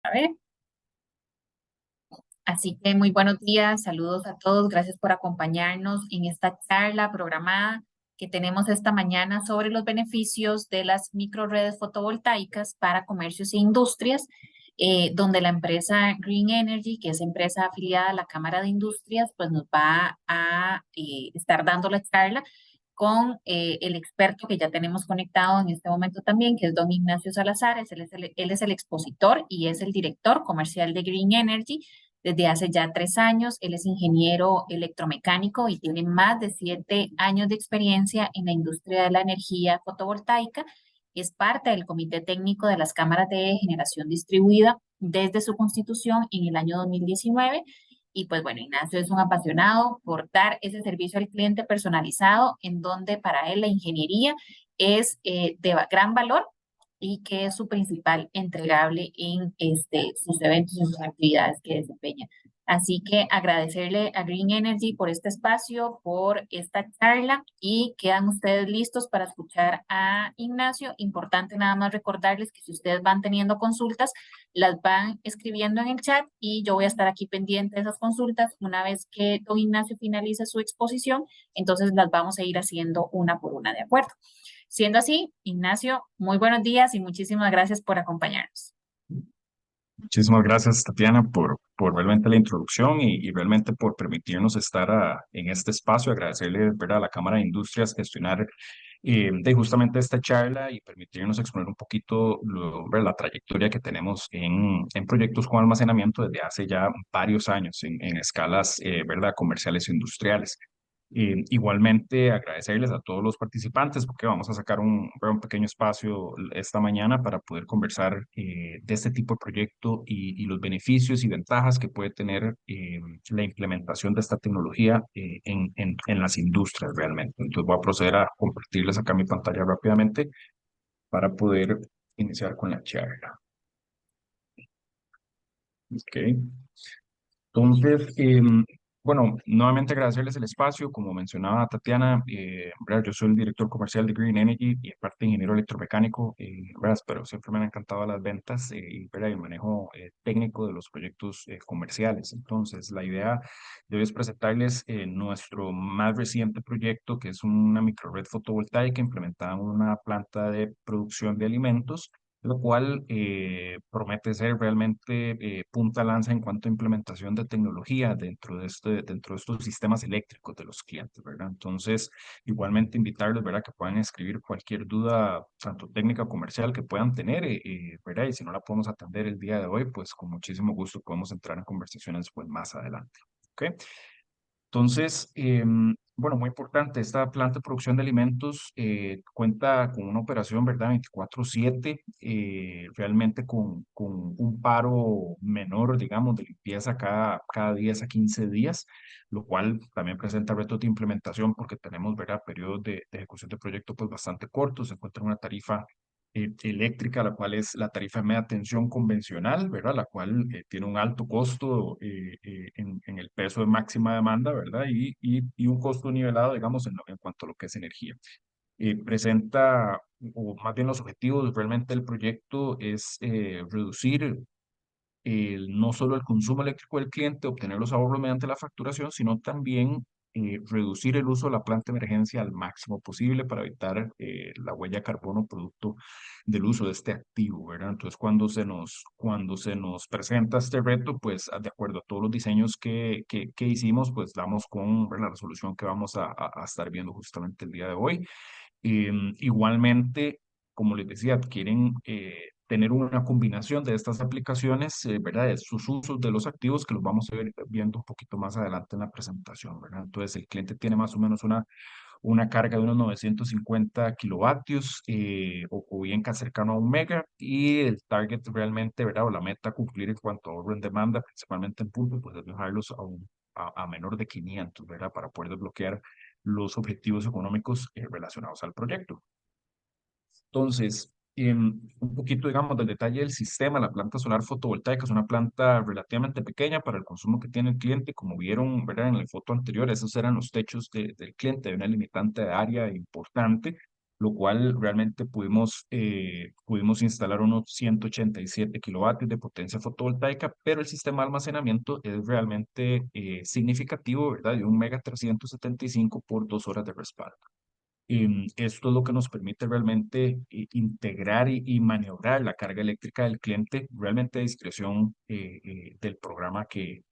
A ver, así que muy buenos días, saludos a todos, gracias por acompañarnos en esta charla programada que tenemos esta mañana sobre los beneficios de las microredes fotovoltaicas para comercios e industrias, donde la empresa Green Energy, que es empresa afiliada a la Cámara de Industrias, pues nos va a estar dando la charla con el experto que ya tenemos conectado en este momento también, que es don Ignacio Salazar. Él es el expositor y es el director comercial de Green Energy desde hace ya 3 años. Él es ingeniero electromecánico y tiene más de 7 años de experiencia en la industria de la energía fotovoltaica. Es parte del comité técnico de las cámaras de generación distribuida desde su constitución en el año 2019. Y pues bueno, Ignacio es un apasionado por dar ese servicio al cliente personalizado, en donde para él la ingeniería es gran valor y que es su principal entregable en sus eventos y sus actividades que desempeña. Así que agradecerle a Green Energy por este espacio, por esta charla y quedan ustedes listos para escuchar a Ignacio. Importante nada más recordarles que si ustedes van teniendo consultas, las van escribiendo en el chat y yo voy a estar aquí pendiente de esas consultas. Una vez que don Ignacio finalice su exposición, entonces las vamos a ir haciendo una por una, ¿de acuerdo? Siendo así, Ignacio, muy buenos días y muchísimas gracias por acompañarnos. Muchísimas gracias, Tatiana, por realmente la introducción y realmente por permitirnos estar en este espacio. Agradecerle, ¿verdad?, a la Cámara de Industrias gestionar de justamente esta charla y permitirnos exponer un poquito ¿verdad?, la trayectoria que tenemos en proyectos con almacenamiento desde hace ya varios años en escalas ¿verdad?, comerciales e industriales. Igualmente agradecerles a todos los participantes porque vamos a sacar un pequeño espacio esta mañana para poder conversar de este tipo de proyecto y los beneficios y ventajas que puede tener la implementación de esta tecnología en las industrias realmente. Entonces voy a proceder a compartirles acá mi pantalla rápidamente para poder iniciar con la charla. Ok. Entonces, bueno, nuevamente agradecerles el espacio. Como mencionaba Tatiana, ¿verdad?, yo soy el director comercial de Green Energy y aparte ingeniero electromecánico, ¿verdad?, pero siempre me han encantado las ventas y, ¿verdad?, y el manejo técnico de los proyectos comerciales. Entonces, la idea de hoy es presentarles nuestro más reciente proyecto, que es una microred fotovoltaica implementada en una planta de producción de alimentos, lo cual promete ser realmente punta lanza en cuanto a implementación de tecnología dentro de estos sistemas eléctricos de los clientes, ¿verdad? Entonces, igualmente invitarlos, ¿verdad?, que puedan escribir cualquier duda, tanto técnica o comercial, que puedan tener, ¿verdad? Y si no la podemos atender el día de hoy, pues con muchísimo gusto podemos entrar en conversaciones pues más adelante, ¿ok? Entonces, bueno, muy importante, esta planta de producción de alimentos cuenta con una operación, ¿verdad?, 24/7, realmente con un paro menor, digamos, de limpieza cada 10 a 15 días, lo cual también presenta retos de implementación porque tenemos, ¿verdad?, periodos de ejecución de proyecto pues bastante cortos. Se encuentra una tarifa eléctrica, la cual es la tarifa de media tensión convencional, ¿verdad?, la cual tiene un alto costo en el peso de máxima demanda, ¿verdad?, y un costo nivelado, digamos, en cuanto a lo que es energía. Presenta, o más bien los objetivos realmente del proyecto es reducir no solo el consumo eléctrico del cliente, obtener los ahorros mediante la facturación, sino también reducir el uso de la planta de emergencia al máximo posible para evitar la huella de carbono producto del uso de este activo, ¿verdad? Entonces, cuando se nos presenta este reto, pues de acuerdo a todos los diseños que hicimos, pues damos con, ¿verdad?, la resolución que vamos a estar viendo justamente el día de hoy. Igualmente, como les decía, quieren tener una combinación de estas aplicaciones, ¿verdad?, de sus usos de los activos que los vamos a ir viendo un poquito más adelante en la presentación, ¿verdad? Entonces, el cliente tiene más o menos una carga de unos 950 kilovatios o bien casi cercano a 1 mega, y el target realmente, ¿verdad?, o la meta a cumplir en cuanto a ahorro en demanda, principalmente en punto, pues es dejarlos a menor de 500, ¿verdad?, para poder desbloquear los objetivos económicos relacionados al proyecto. Entonces, un poquito, digamos, del detalle del sistema. La planta solar fotovoltaica es una planta relativamente pequeña para el consumo que tiene el cliente. Como vieron, ¿verdad?, en la foto anterior, esos eran los techos del cliente, de una limitante de área importante. lo cual realmente pudimos instalar unos 187 kilovatios de potencia fotovoltaica, pero el sistema de almacenamiento es realmente significativo, ¿verdad? De 1 mega 375 por 2 horas de respaldo. Esto es lo que nos permite realmente integrar y maniobrar la carga eléctrica del cliente realmente a discreción del programa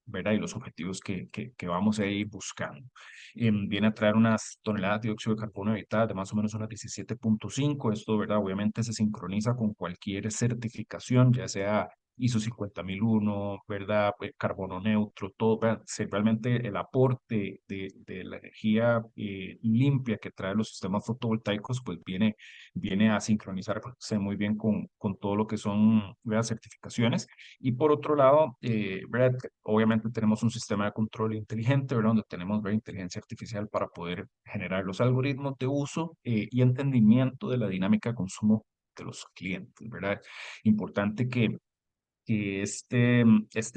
¿verdad? Y los objetivos que vamos a ir buscando. Viene a traer unas toneladas de dióxido de carbono evitadas de más o menos unas 17,5. Esto, ¿verdad? Obviamente se sincroniza con cualquier certificación, ya sea ISO 50001, ¿verdad? Carbono neutro, todo, ¿verdad? Realmente el aporte de la energía limpia que trae los sistemas fotovoltaicos, pues viene a sincronizarse muy bien con todo lo que son, ¿verdad? Certificaciones. Y por otro lado, ¿verdad? Obviamente tenemos un sistema de control inteligente, ¿verdad? Donde tenemos, ¿verdad? Inteligencia artificial para poder generar los algoritmos de uso y entendimiento de la dinámica de consumo de los clientes, ¿verdad? Importante que este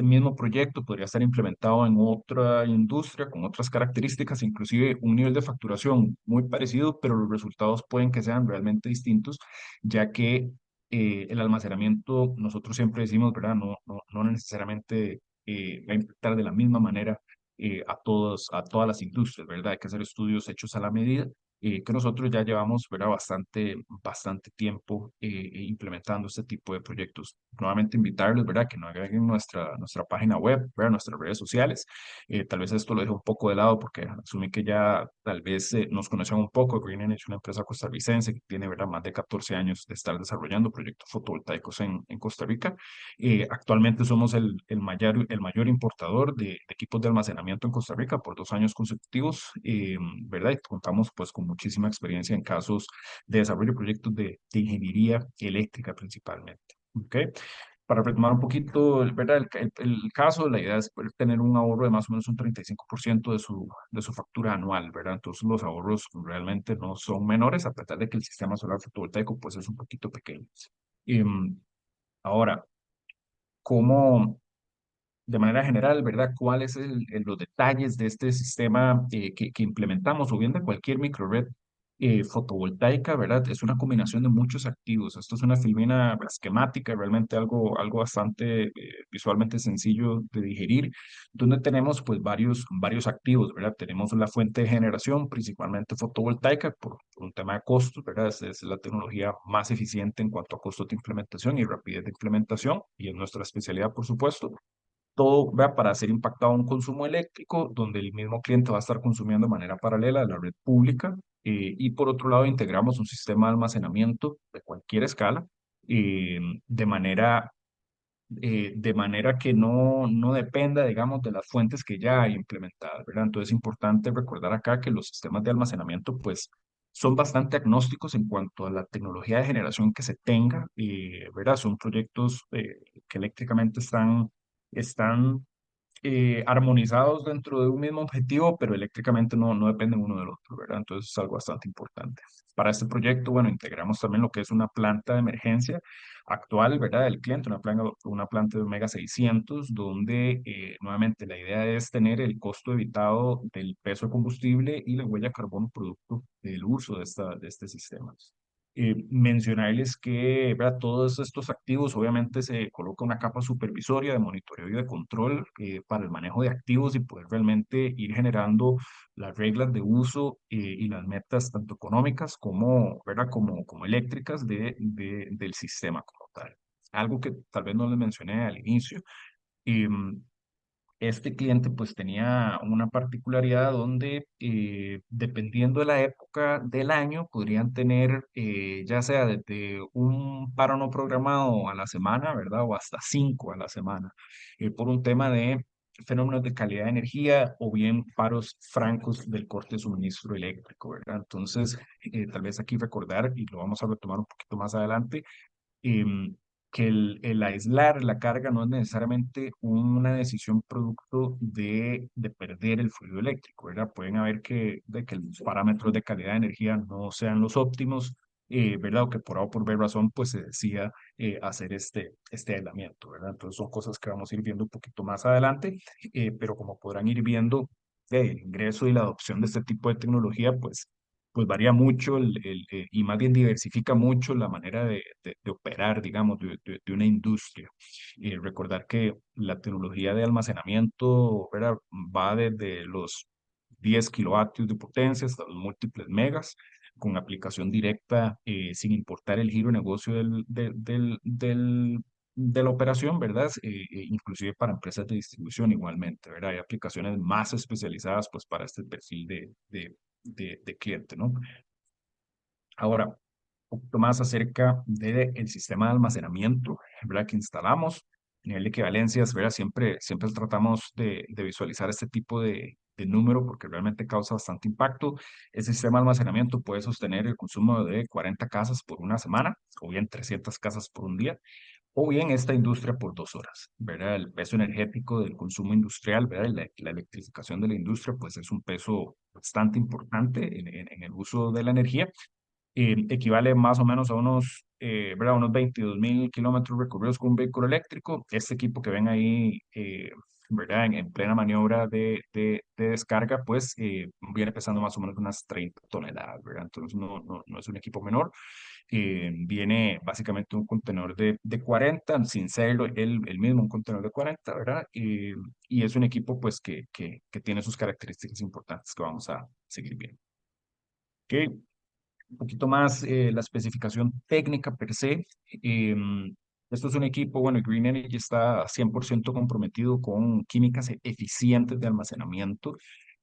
mismo proyecto podría estar implementado en otra industria con otras características, inclusive un nivel de facturación muy parecido, pero los resultados pueden que sean realmente distintos, ya que el almacenamiento, nosotros siempre decimos, ¿verdad? No necesariamente va a impactar de la misma manera a todas las industrias, ¿verdad? Hay que hacer estudios hechos a la medida que nosotros ya llevamos, ¿verdad? Bastante tiempo implementando este tipo de proyectos. Nuevamente invitarlos, ¿verdad? Que nos agreguen nuestra página web, ¿verdad? Nuestras redes sociales. Tal vez esto lo dejo un poco de lado porque asumí que ya tal vez nos conocen un poco. Green Energy es una empresa costarricense que tiene, ¿verdad? Más de 14 años de estar desarrollando proyectos fotovoltaicos en Costa Rica. Actualmente somos el mayor importador de equipos de almacenamiento en Costa Rica por 2 años consecutivos, ¿verdad? Y contamos pues con muchísima experiencia en casos de desarrollo de proyectos de ingeniería eléctrica principalmente. ¿Ok? Para retomar un poquito, ¿verdad? El caso, la idea es poder tener un ahorro de más o menos un 35% de su factura anual, ¿verdad? Entonces los ahorros realmente no son menores, a pesar de que el sistema solar fotovoltaico pues es un poquito pequeño. Em, Ahora, ¿cómo, de manera general, ¿verdad? ¿Cuáles son los detalles de este sistema que implementamos o bien de cualquier microred fotovoltaica, ¿verdad? Es una combinación de muchos activos. Esto es una filmina esquemática, realmente algo bastante visualmente sencillo de digerir, donde tenemos pues varios activos, ¿verdad? Tenemos la fuente de generación, principalmente fotovoltaica, por un tema de costos, ¿verdad? Es la tecnología más eficiente en cuanto a costos de implementación y rapidez de implementación, y es nuestra especialidad, por supuesto todo vea, para ser impactado un consumo eléctrico donde el mismo cliente va a estar consumiendo de manera paralela a la red pública. Y por otro lado, integramos un sistema de almacenamiento de cualquier escala eh, de manera, de manera que no dependa, digamos, de las fuentes que ya hay implementadas, ¿verdad? Entonces es importante recordar acá que los sistemas de almacenamiento, pues, son bastante agnósticos en cuanto a la tecnología de generación que se tenga, ¿verdad? Son proyectos que eléctricamente están armonizados dentro de un mismo objetivo, pero eléctricamente no dependen uno del otro, ¿verdad? Entonces es algo bastante importante. Para este proyecto, bueno, integramos también lo que es una planta de emergencia actual, ¿verdad? Del cliente, una planta de Omega 600, donde nuevamente la idea es tener el costo evitado del peso de combustible y la huella de carbono producto del uso de este sistema. Mencionarles que, ¿verdad? Todos estos activos, obviamente se coloca una capa supervisoria de monitoreo y de control para el manejo de activos y poder realmente ir generando las reglas de uso y las metas tanto económicas como, ¿verdad? Como eléctricas del sistema como tal. Algo que tal vez no les mencioné al inicio. em, este cliente pues tenía una particularidad donde dependiendo de la época del año podrían tener ya sea desde un paro no programado a la semana, ¿verdad? O hasta 5 a la semana por un tema de fenómenos de calidad de energía o bien paros francos del corte de suministro eléctrico, ¿verdad? Entonces, tal vez aquí recordar, y lo vamos a retomar un poquito más adelante, em, que el aislar la carga no es necesariamente una decisión producto de perder el fluido eléctrico, ¿verdad? Pueden haber de que los parámetros de calidad de energía no sean los óptimos, ¿verdad? O que por A o por B razón, pues se decida hacer este aislamiento, ¿verdad? Entonces son cosas que vamos a ir viendo un poquito más adelante, pero como podrán ir viendo, el ingreso y la adopción de este tipo de tecnología, pues pues varía mucho y más bien diversifica mucho la manera de operar, digamos, de una industria. Recordar que la tecnología de almacenamiento, ¿verdad? Va desde los 10 kilovatios de potencia hasta los múltiples megas, con aplicación directa, sin importar el giro de negocio de la operación, ¿verdad? Inclusive para empresas de distribución igualmente, ¿verdad? Hay aplicaciones más especializadas pues para este perfil de cliente, ¿no? Ahora, un poquito más acerca del sistema de almacenamiento, ¿verdad? Que instalamos, nivel de equivalencias, ¿verdad? Siempre tratamos de visualizar este tipo de número porque realmente causa bastante impacto. Ese sistema de almacenamiento puede sostener el consumo de 40 casas por una semana o bien 300 casas por un día o bien esta industria por 2 horas, ¿verdad? El peso energético del consumo industrial, ¿verdad? La electrificación de la industria, pues es un peso bastante importante en el uso de la energía. Equivale más o menos a ¿verdad? Unos 22.000 kilómetros recorridos con un vehículo eléctrico. Este equipo que ven ahí, ¿verdad? En plena maniobra de descarga, pues viene pesando más o menos unas 30 toneladas, ¿verdad? Entonces no es un equipo menor. Viene básicamente un contenedor de 40, sin serlo el mismo, un contenedor de 40, ¿verdad? Y es un equipo pues que tiene sus características importantes que vamos a seguir viendo. Ok, un poquito más la especificación técnica per se. Esto es un equipo, bueno, Green Energy está 100% comprometido con químicas eficientes de almacenamiento.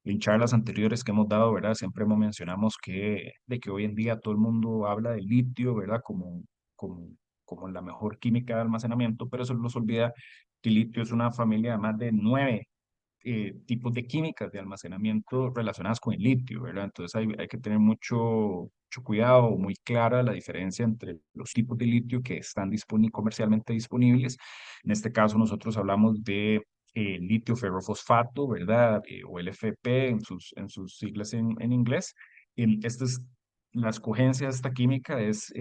En charlas anteriores que hemos dado, ¿verdad? Siempre hemos mencionamos de que hoy en día todo el mundo habla del litio, ¿verdad? Como, como la mejor química de almacenamiento, pero eso nos olvida que el litio es una familia de más de 9 tipos de químicas de almacenamiento relacionadas con el litio, ¿verdad? Entonces hay que tener mucho cuidado, muy clara la diferencia entre los tipos de litio que están comercialmente disponibles. En este caso nosotros hablamos de litio ferrofosfato, ¿verdad? O LFP en sus siglas en inglés. La escogencia de esta química es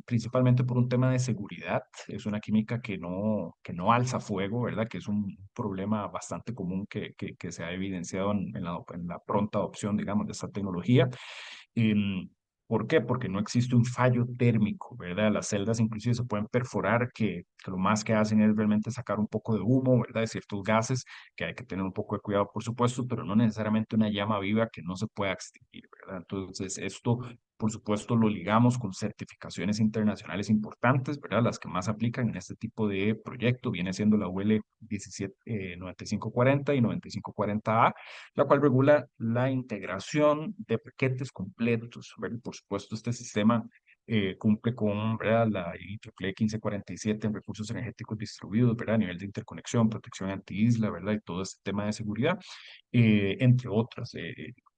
principalmente por un tema de seguridad. Es una química que no alza fuego, ¿verdad? Que es un problema bastante común que se ha evidenciado en la pronta adopción, digamos, de esta tecnología. Em, ¿Por qué? Porque no existe un fallo térmico, ¿verdad? Las celdas inclusive se pueden perforar, que lo más que hacen es realmente sacar un poco de humo, ¿verdad? De ciertos gases, que hay que tener un poco de cuidado, por supuesto, pero no necesariamente una llama viva que no se pueda extinguir, ¿verdad? Entonces, esto, por supuesto, lo ligamos con certificaciones internacionales importantes, ¿verdad? Las que más aplican en este tipo de proyecto viene siendo la UL 17, 9540 y 9540A, la cual regula la integración de paquetes completos, ¿verdad? Por supuesto, este sistema cumple con, ¿verdad? La IEEE 1547 en recursos energéticos distribuidos, ¿verdad? A nivel de interconexión, protección anti-isla, ¿verdad? Y todo este tema de seguridad, entre otras.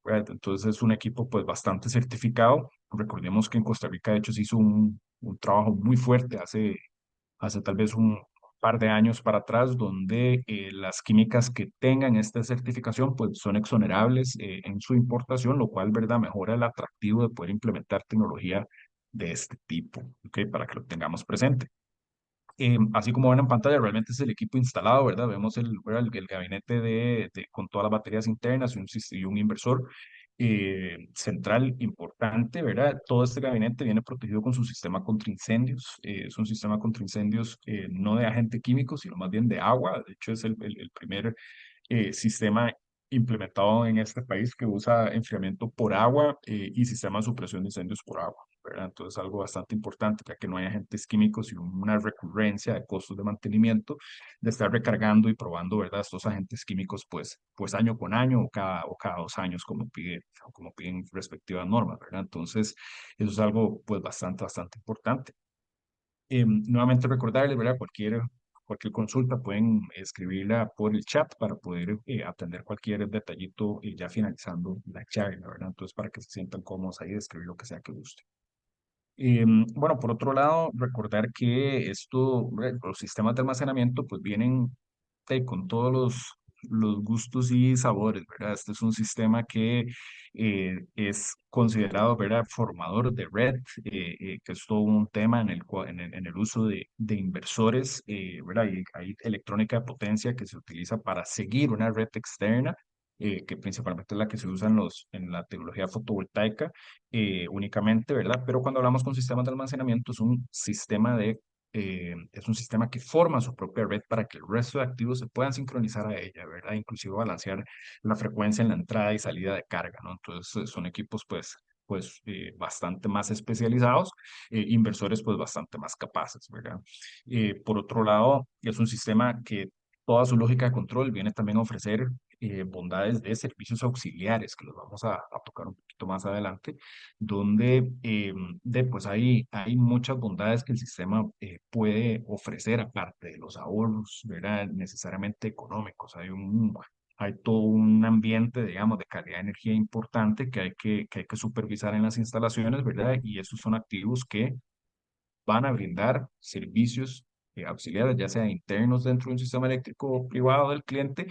¿Verdad? Entonces es un equipo pues bastante certificado. Recordemos que en Costa Rica, de hecho, se hizo un trabajo muy fuerte hace tal vez un par de años para atrás, donde las químicas que tengan esta certificación pues son exonerables en su importación, lo cual, ¿verdad?, mejora el atractivo de poder implementar tecnología de este tipo, ¿ok? Para que lo tengamos presente. Así como ven en pantalla, realmente es el equipo instalado, ¿verdad? Vemos ¿verdad? el gabinete con todas las baterías internas y un inversor central importante, ¿verdad? Todo este gabinete viene protegido con su sistema contra incendios. Es un sistema contra incendios no de agente químico, sino más bien de agua. De hecho, es el primer sistema implementado en este país que usa enfriamiento por agua y sistema de supresión de incendios por agua, ¿verdad? Entonces, algo bastante importante, ya que no hay agentes químicos y una recurrencia de costos de mantenimiento, de estar recargando y probando, ¿verdad? Estos agentes químicos, pues año con año o cada 2 años, como piden respectivas normas, ¿verdad? Entonces, eso es algo, pues, bastante importante. Nuevamente recordarles, ¿verdad? Cualquier consulta pueden escribirla por el chat para poder atender cualquier detallito ya finalizando la charla, ¿verdad? Entonces, para que se sientan cómodos ahí de escribir lo que sea que guste. Bueno, por otro lado, recordar que los sistemas de almacenamiento, pues vienen con todos los gustos y sabores, ¿verdad? Este es un sistema que es considerado, ¿verdad?, formador de red, que es todo un tema en el uso de inversores, ¿verdad? Y hay electrónica de potencia que se utiliza para seguir una red externa que principalmente es la que se usa en en la tecnología fotovoltaica únicamente, ¿verdad? Pero cuando hablamos con sistemas de almacenamiento, es un sistema que forma su propia red para que el resto de activos se puedan sincronizar a ella, ¿verdad? Inclusive balancear la frecuencia en la entrada y salida de carga, ¿no? Entonces son equipos bastante más especializados, inversores pues bastante más capaces, ¿verdad? Por otro lado, es un sistema que toda su lógica de control viene también a ofrecer bondades de servicios auxiliares, que los vamos a tocar un poquito más adelante, donde pues hay muchas bondades que el sistema puede ofrecer aparte de los ahorros, ¿verdad? Necesariamente económicos. Hay todo un ambiente, digamos, de calidad de energía importante que hay que supervisar en las instalaciones, ¿verdad? Y esos son activos que van a brindar servicios auxiliares, ya sea internos dentro de un sistema eléctrico privado del cliente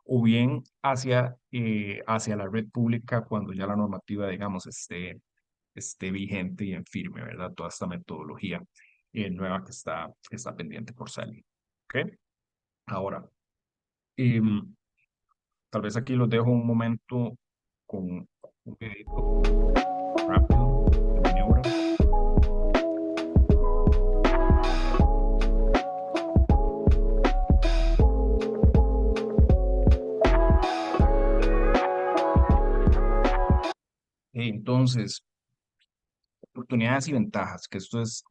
o bien hacia la red pública cuando ya la normativa, digamos, esté vigente y en firme, ¿verdad? Toda esta metodología nueva que está pendiente por salir. ¿Ok? Ahora, em, tal vez aquí los dejo un momento con un videito rápido de maniobra. Entonces, oportunidades y ventajas, que esto es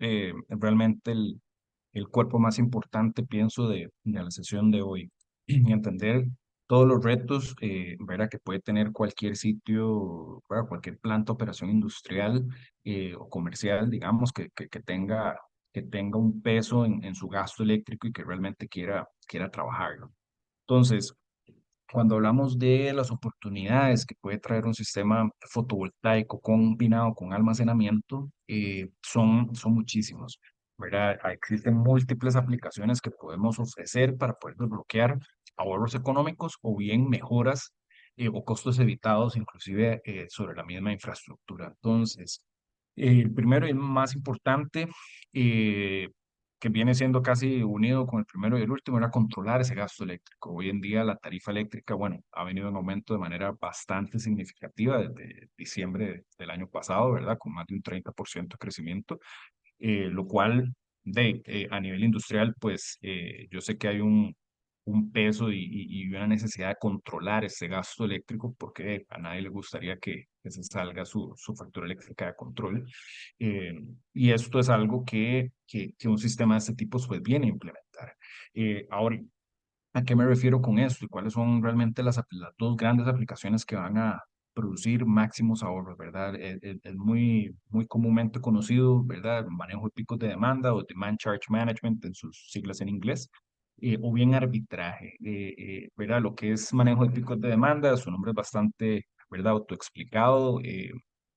realmente el cuerpo más importante, pienso, de la sesión de hoy. Y entender todos los retos, ¿verdad? Que puede tener cualquier sitio, ¿verdad? Cualquier planta, operación industrial o comercial, digamos, que tenga un peso en su gasto eléctrico y que realmente quiera trabajarlo. Entonces, cuando hablamos de las oportunidades que puede traer un sistema fotovoltaico combinado con almacenamiento, son muchísimos, ¿verdad? Existen múltiples aplicaciones que podemos ofrecer para poder desbloquear ahorros económicos o bien mejoras o costos evitados, inclusive sobre la misma infraestructura. Entonces, el primero y el más importante, eh, que viene siendo casi unido con el primero y el último, era controlar ese gasto eléctrico. Hoy en día la tarifa eléctrica, bueno, ha venido en aumento de manera bastante significativa desde diciembre del año pasado, ¿verdad? Con más de un 30% de crecimiento, lo cual a nivel industrial, pues yo sé que hay un peso y una necesidad de controlar ese gasto eléctrico porque a nadie le gustaría que se salga su factura eléctrica de control. Eh, y esto es algo que un sistema de este tipo pues viene a implementar. Ahora, ¿a qué me refiero con esto y cuáles son realmente las dos grandes aplicaciones que van a producir máximos ahorros, ¿verdad? Es muy comúnmente conocido, ¿verdad? Manejo de picos de demanda o Demand Charge Management en sus siglas en inglés, o bien arbitraje, ¿verdad? Lo que es manejo de picos de demanda, su nombre es bastante, ¿verdad? Autoexplicado,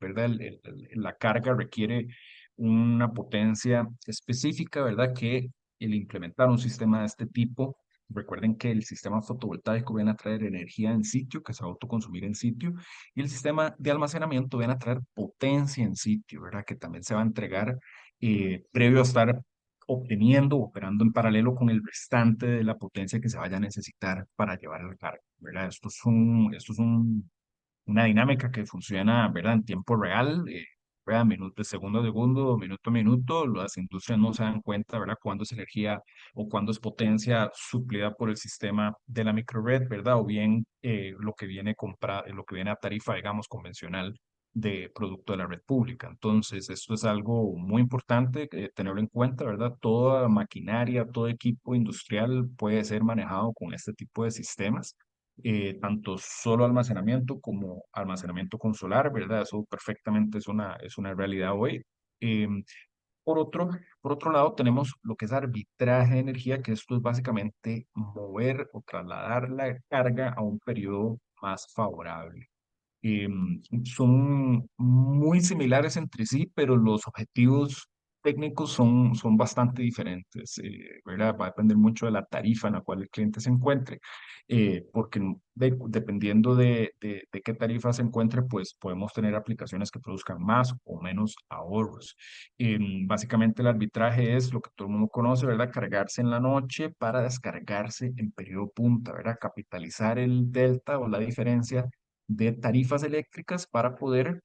¿verdad? La carga requiere una potencia específica, ¿verdad? Que el implementar un sistema de este tipo. Recuerden que el sistema fotovoltaico viene a traer energía en sitio, que se va a autoconsumir en sitio, y el sistema de almacenamiento viene a traer potencia en sitio, ¿verdad? Que también se va a entregar previo a estar obteniendo, operando en paralelo con el restante de la potencia que se vaya a necesitar para llevar la carga, ¿verdad? Esto es una dinámica que funciona, ¿verdad? En tiempo real, ¿verdad? Minuto, segundo a segundo, minuto a minuto, las industrias no se dan cuenta, ¿verdad? Cuándo es energía o cuándo es potencia suplida por el sistema de la microred, ¿verdad? O bien lo que viene a tarifa, digamos, convencional de producto de la red pública. Entonces, esto es algo muy importante tenerlo en cuenta, ¿verdad? Toda maquinaria, todo equipo industrial puede ser manejado con este tipo de sistemas, tanto solo almacenamiento como almacenamiento con solar, ¿verdad? Eso perfectamente es una realidad hoy. Em, por otro, por otro lado, tenemos lo que es arbitraje de energía, que esto es básicamente mover o trasladar la carga a un periodo más favorable. Son muy similares entre sí, pero los objetivos técnicos son bastante diferentes, ¿verdad? Va a depender mucho de la tarifa en la cual el cliente se encuentre, porque dependiendo de qué tarifa se encuentre, pues podemos tener aplicaciones que produzcan más o menos ahorros. Básicamente el arbitraje es lo que todo el mundo conoce, ¿verdad? Cargarse en la noche para descargarse en periodo punta, ¿verdad? Capitalizar el delta o la diferencia de tarifas eléctricas para poder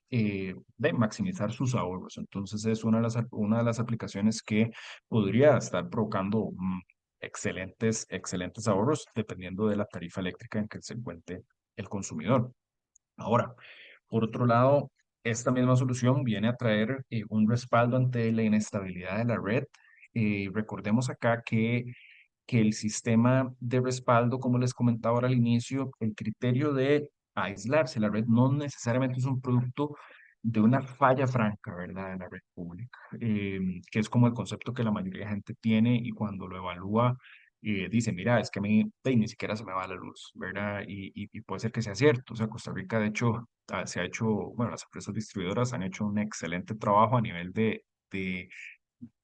maximizar sus ahorros. Entonces es una de las aplicaciones que podría estar provocando excelentes ahorros dependiendo de la tarifa eléctrica en que se encuentre el consumidor. Ahora, por otro lado, esta misma solución viene a traer un respaldo ante la inestabilidad de la red. Recordemos acá que el sistema de respaldo, como les comentaba ahora al inicio, el criterio de aislarse la red no necesariamente es un producto de una falla franca, ¿verdad? De la red pública, que es como el concepto que la mayoría de gente tiene y cuando lo evalúa, dice, mira, es que a mí ni siquiera se me va la luz, ¿verdad? Y puede ser que sea cierto. O sea, Costa Rica, de hecho, se ha hecho, bueno, las empresas distribuidoras han hecho un excelente trabajo a nivel de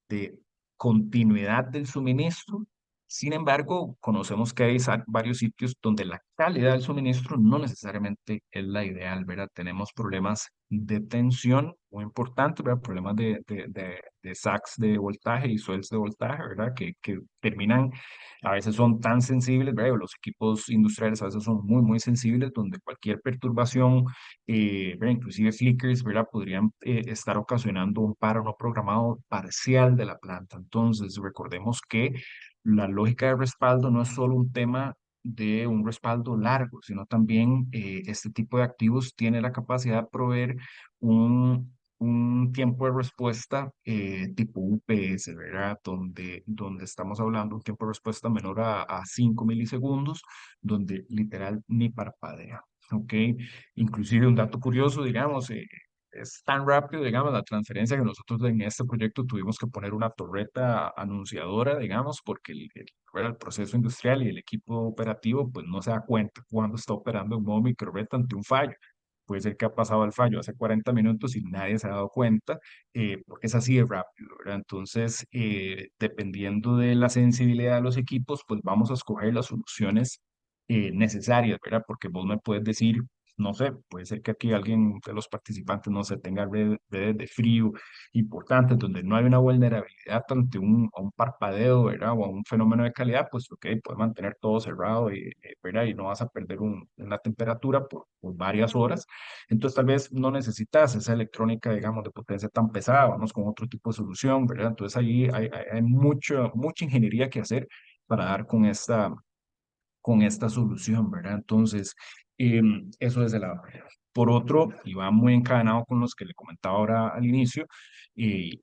de continuidad del suministro. Sin embargo, conocemos que hay varios sitios donde la calidad del suministro no necesariamente es la ideal, ¿verdad? Tenemos problemas de tensión muy importantes, ¿verdad? Problemas de sacks de voltaje y sueldos de voltaje, ¿verdad? Que terminan, a veces son tan sensibles, ¿verdad? Los equipos industriales a veces son muy sensibles, donde cualquier perturbación ¿verdad? Inclusive flickers, ¿verdad? Podrían estar ocasionando un paro no programado parcial de la planta. Entonces, recordemos que la lógica de respaldo no es solo un tema de un respaldo largo, sino también este tipo de activos tiene la capacidad de proveer un tiempo de respuesta tipo UPS, ¿verdad? Donde estamos hablando de un tiempo de respuesta menor a 5 milisegundos, donde literal ni parpadea. ¿Ok? Inclusive un dato curioso, digamos, es tan rápido, digamos, la transferencia que nosotros en este proyecto tuvimos que poner una torreta anunciadora, digamos, porque fuera el proceso industrial y el equipo operativo, pues no se da cuenta cuando está operando en modo microred ante un fallo. Puede ser que ha pasado el fallo hace 40 minutos y nadie se ha dado cuenta, porque es así de rápido, ¿verdad? Entonces, dependiendo de la sensibilidad de los equipos, pues vamos a escoger las soluciones necesarias, ¿verdad? Porque vos me puedes decir, no sé, puede ser que aquí alguien de los participantes, no sé, tenga redes de frío importantes donde no hay una vulnerabilidad ante a un parpadeo, ¿verdad? O a un fenómeno de calidad, pues ok, puedes mantener todo cerrado, ¿verdad? Y no vas a perder una temperatura por varias horas. Entonces tal vez no necesitas esa electrónica, digamos, de potencia tan pesada, vamos con otro tipo de solución, ¿verdad? Entonces ahí hay mucha ingeniería que hacer para dar con esta solución, ¿verdad? Entonces, eso es de lado. Por otro, y va muy encadenado con los que le comentaba ahora al inicio, eh,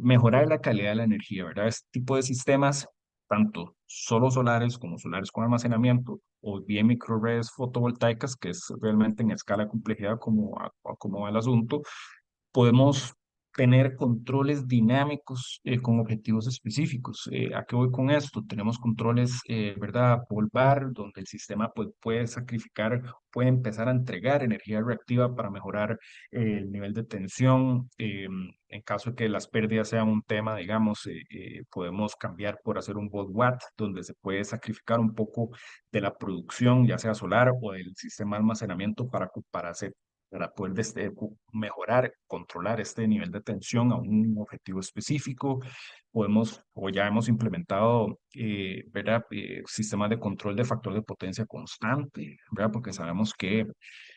mejorar la calidad de la energía, ¿verdad? Este tipo de sistemas, tanto solo solares como solares con almacenamiento, o bien microredes fotovoltaicas, que es realmente en escala de complejidad como va el asunto, podemos tener controles dinámicos con objetivos específicos. ¿A qué voy con esto? Tenemos controles, ¿verdad? Pole bar, donde el sistema pues, puede sacrificar, puede empezar a entregar energía reactiva para mejorar el nivel de tensión. En caso de que las pérdidas sean un tema, digamos, podemos cambiar por hacer un volt watt, donde se puede sacrificar un poco de la producción, ya sea solar o del sistema de almacenamiento para hacer para poder mejorar, controlar este nivel de tensión a un objetivo específico. Podemos, o ya hemos implementado, ¿verdad? Sistemas de control de factor de potencia constante, ¿verdad? Porque sabemos que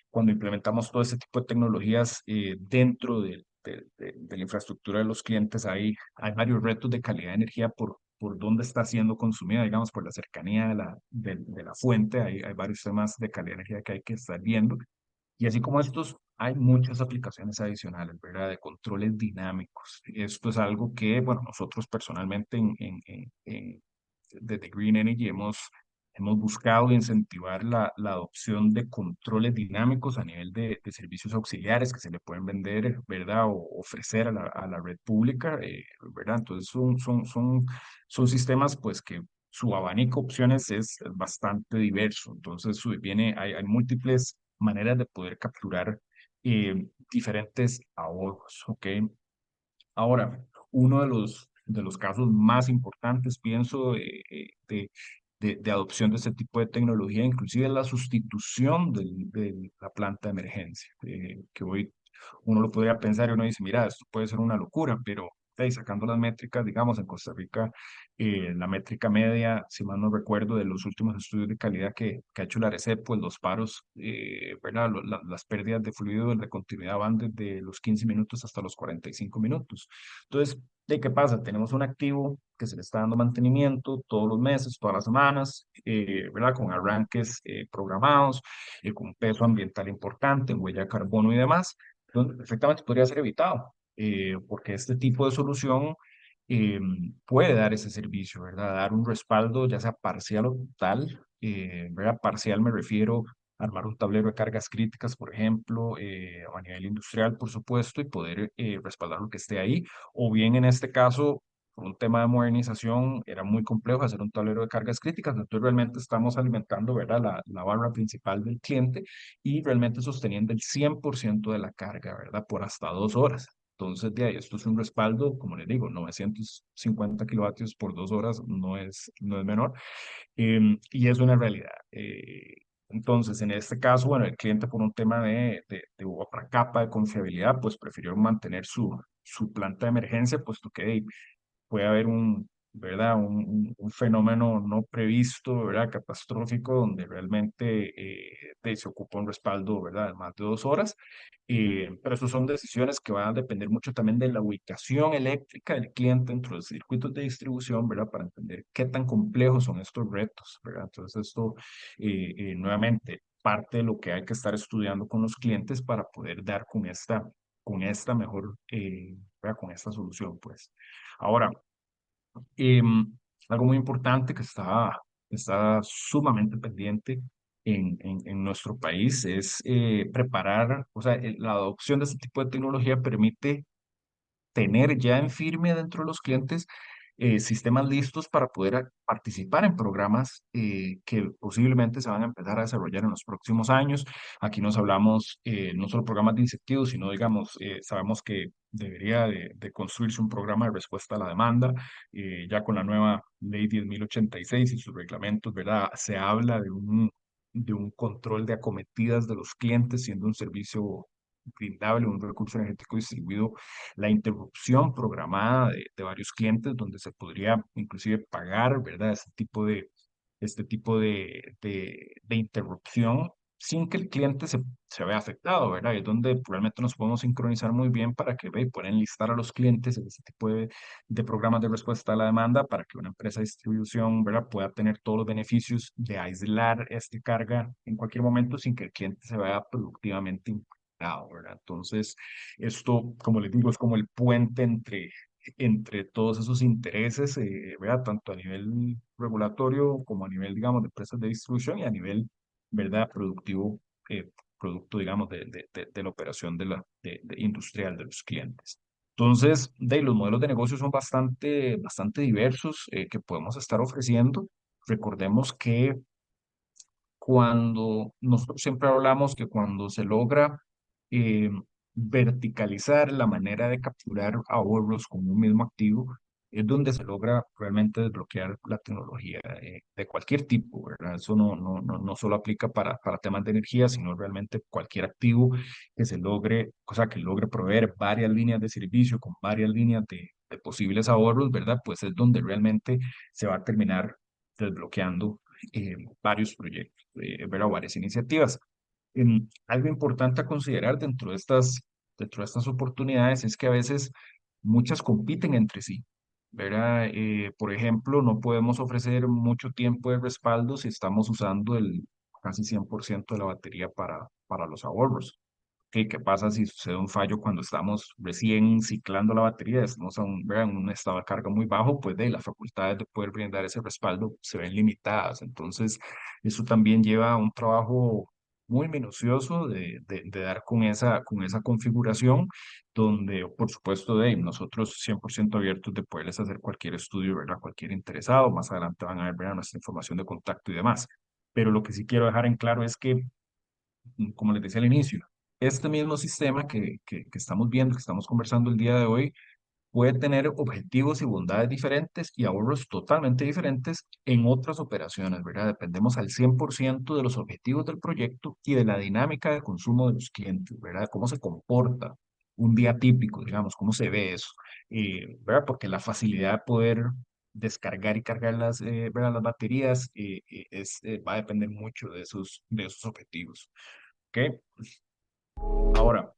cuando implementamos todo este tipo de tecnologías dentro de la infraestructura de los clientes, hay varios retos de calidad de energía por dónde está siendo consumida, digamos, por la cercanía de la fuente. Hay varios temas de calidad de energía que hay que estar viendo. Y así como estos, hay muchas aplicaciones adicionales, ¿verdad? De controles dinámicos. Esto es algo que, bueno, nosotros personalmente desde Green Energy hemos buscado incentivar la adopción de controles dinámicos a nivel de servicios auxiliares que se le pueden vender, ¿verdad? O ofrecer a la red pública, ¿verdad? Entonces son sistemas, pues, que su abanico de opciones es bastante diverso. Entonces, hay múltiples maneras de poder capturar diferentes ahorros, ¿ok? Ahora, uno de los casos más importantes, pienso, de adopción de este tipo de tecnología, inclusive es la sustitución de la planta de emergencia, que hoy uno lo podría pensar y uno dice, mira, esto puede ser una locura, pero sacando las métricas, digamos, en Costa Rica, la métrica media, si mal no recuerdo, de los últimos estudios de calidad que ha hecho la ARECEP, pues los paros, ¿verdad? Las pérdidas de fluido de continuidad van desde los 15 minutos hasta los 45 minutos. Entonces, ¿de qué pasa? Tenemos un activo que se le está dando mantenimiento todos los meses, todas las semanas, ¿verdad? Con arranques programados, con peso ambiental importante, huella de carbono y demás, donde perfectamente podría ser evitado, porque este tipo de solución eh, puede dar ese servicio, ¿verdad? Dar un respaldo, ya sea parcial o total, ¿verdad? Parcial me refiero a armar un tablero de cargas críticas, por ejemplo, a nivel industrial, por supuesto, y poder respaldar lo que esté ahí, o bien en este caso, por un tema de modernización, era muy complejo hacer un tablero de cargas críticas, entonces realmente estamos alimentando, ¿verdad? La barra principal del cliente y realmente sosteniendo el 100% de la carga, ¿verdad? Por hasta 2 horas. Entonces, de ahí, esto es un respaldo, como les digo, 950 kilovatios por 2 horas no es menor, y es una realidad. Entonces, en este caso, bueno, el cliente por un tema de otra capa de confiabilidad, pues prefirió mantener su planta de emergencia, puesto que puede haber ¿verdad? Un fenómeno no previsto, ¿verdad? Catastrófico, donde realmente se ocupa un respaldo, ¿verdad? De más de 2 horas. Pero eso son decisiones que van a depender mucho también de la ubicación eléctrica del cliente dentro de los circuitos de distribución, ¿verdad? Para entender qué tan complejos son estos retos, ¿verdad? Entonces, esto, nuevamente, parte de lo que hay que estar estudiando con los clientes para poder dar con esta mejor, ¿verdad? Con esta solución, pues. Ahora, algo muy importante que está sumamente pendiente en nuestro país es preparar, o sea, la adopción de este tipo de tecnología permite tener ya en firme dentro de los clientes sistemas listos para poder participar en programas que posiblemente se van a empezar a desarrollar en los próximos años. Aquí nos hablamos no solo programas de incentivos, sino, digamos, sabemos que debería de construirse un programa de respuesta a la demanda. Ya con la nueva ley 10.086 y sus reglamentos, ¿verdad? Se habla de un control de acometidas de los clientes, siendo un servicio brindable, un recurso energético distribuido, la interrupción programada de varios clientes, donde se podría inclusive pagar, ¿verdad? Este tipo de interrupción sin que el cliente se vea afectado, ¿verdad? Y es donde realmente nos podemos sincronizar muy bien para que puedan listar a los clientes en ese tipo de programas de respuesta a la demanda para que una empresa de distribución, ¿verdad? Pueda tener todos los beneficios de aislar esta carga en cualquier momento sin que el cliente se vea productivamente impactado, ¿verdad? Entonces, esto, como les digo, es como el puente entre todos esos intereses, ¿verdad? Tanto a nivel regulatorio como a nivel, digamos, de empresas de distribución y a nivel, ¿verdad? Productivo, producto, digamos, de la operación industrial de los clientes. Entonces, los modelos de negocio son bastante diversos que podemos estar ofreciendo. Recordemos que cuando nosotros siempre hablamos que cuando se logra eh, verticalizar la manera de capturar ahorros con un mismo activo, es donde se logra realmente desbloquear la tecnología de cualquier tipo, ¿verdad? Eso no solo aplica para temas de energía, sino realmente cualquier activo que se logre, o sea, que logre proveer varias líneas de servicio con varias líneas de posibles ahorros, ¿verdad? Pues es donde realmente se va a terminar desbloqueando varios proyectos, ¿verdad? Varias iniciativas. Algo importante a considerar dentro de estas oportunidades es que a veces muchas compiten entre sí, ¿verdad? Por ejemplo, no podemos ofrecer mucho tiempo de respaldo si estamos usando el casi 100% de la batería para los ahorros. ¿Qué pasa si sucede un fallo cuando estamos recién ciclando la batería? Estamos ¿verdad? En un estado de carga muy bajo, pues de las facultades de poder brindar ese respaldo se ven limitadas. Entonces, eso también lleva a un trabajo muy minucioso de dar con esa configuración, donde, por supuesto, nosotros 100% abiertos de poderles hacer cualquier estudio, ¿verdad? Cualquier interesado. Más adelante van a ver, ¿verdad? Nuestra información de contacto y demás. Pero lo que sí quiero dejar en claro es que como les decía al inicio, este mismo sistema que estamos viendo, que estamos conversando el día de hoy, puede tener objetivos y bondades diferentes y ahorros totalmente diferentes en otras operaciones, ¿verdad? Dependemos al 100% de los objetivos del proyecto y de la dinámica de consumo de los clientes, ¿verdad? Cómo se comporta un día típico, digamos, cómo se ve eso, ¿verdad? Porque la facilidad de poder descargar y cargar ¿verdad? Las baterías va a depender mucho de esos objetivos, ¿ok? Ahora,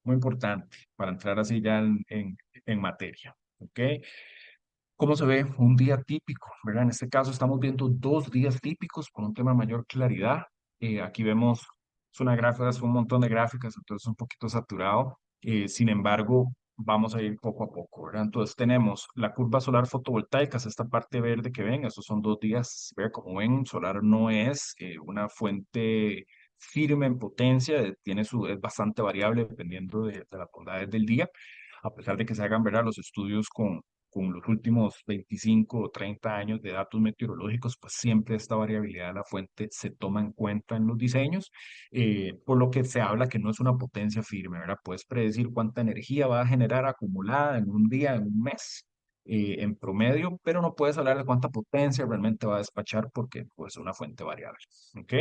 muy importante para entrar así ya en materia, ¿ok? ¿Cómo se ve un día típico, verdad? En este caso estamos viendo 2 días típicos por un tema de mayor claridad. Aquí vemos, es una gráfica, es un montón de gráficas, entonces es un poquito saturado. Sin embargo, vamos a ir poco a poco, ¿verdad? Entonces tenemos la curva solar fotovoltaica, es esta parte verde que ven, estos son 2 días, ¿verdad? Como ven, solar no es una fuente firme en potencia, es bastante variable dependiendo de las bondades del día, a pesar de que se hagan, ¿verdad? Los estudios con los últimos 25 o 30 años de datos meteorológicos, pues siempre esta variabilidad de la fuente se toma en cuenta en los diseños, por lo que se habla que no es una potencia firme, ¿verdad? Puedes predecir cuánta energía va a generar acumulada en un día, en un mes, en promedio, pero no puedes hablar de cuánta potencia realmente va a despachar porque pues, es una fuente variable, ¿ok?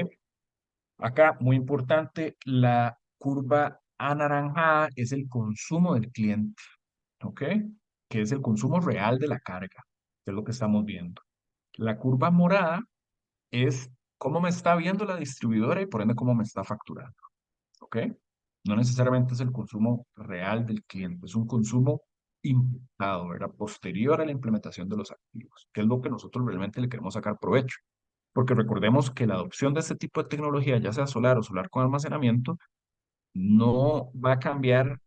Acá, muy importante, la curva anaranjada es el consumo del cliente, ¿ok? Que es el consumo real de la carga, que es lo que estamos viendo. La curva morada es cómo me está viendo la distribuidora y por ende cómo me está facturando, ¿ok? No necesariamente es el consumo real del cliente, es un consumo imputado, ¿verdad? Posterior a la implementación de los activos, que es lo que nosotros realmente le queremos sacar provecho. Porque recordemos que la adopción de este tipo de tecnología, ya sea solar o solar con almacenamiento, no va a cambiar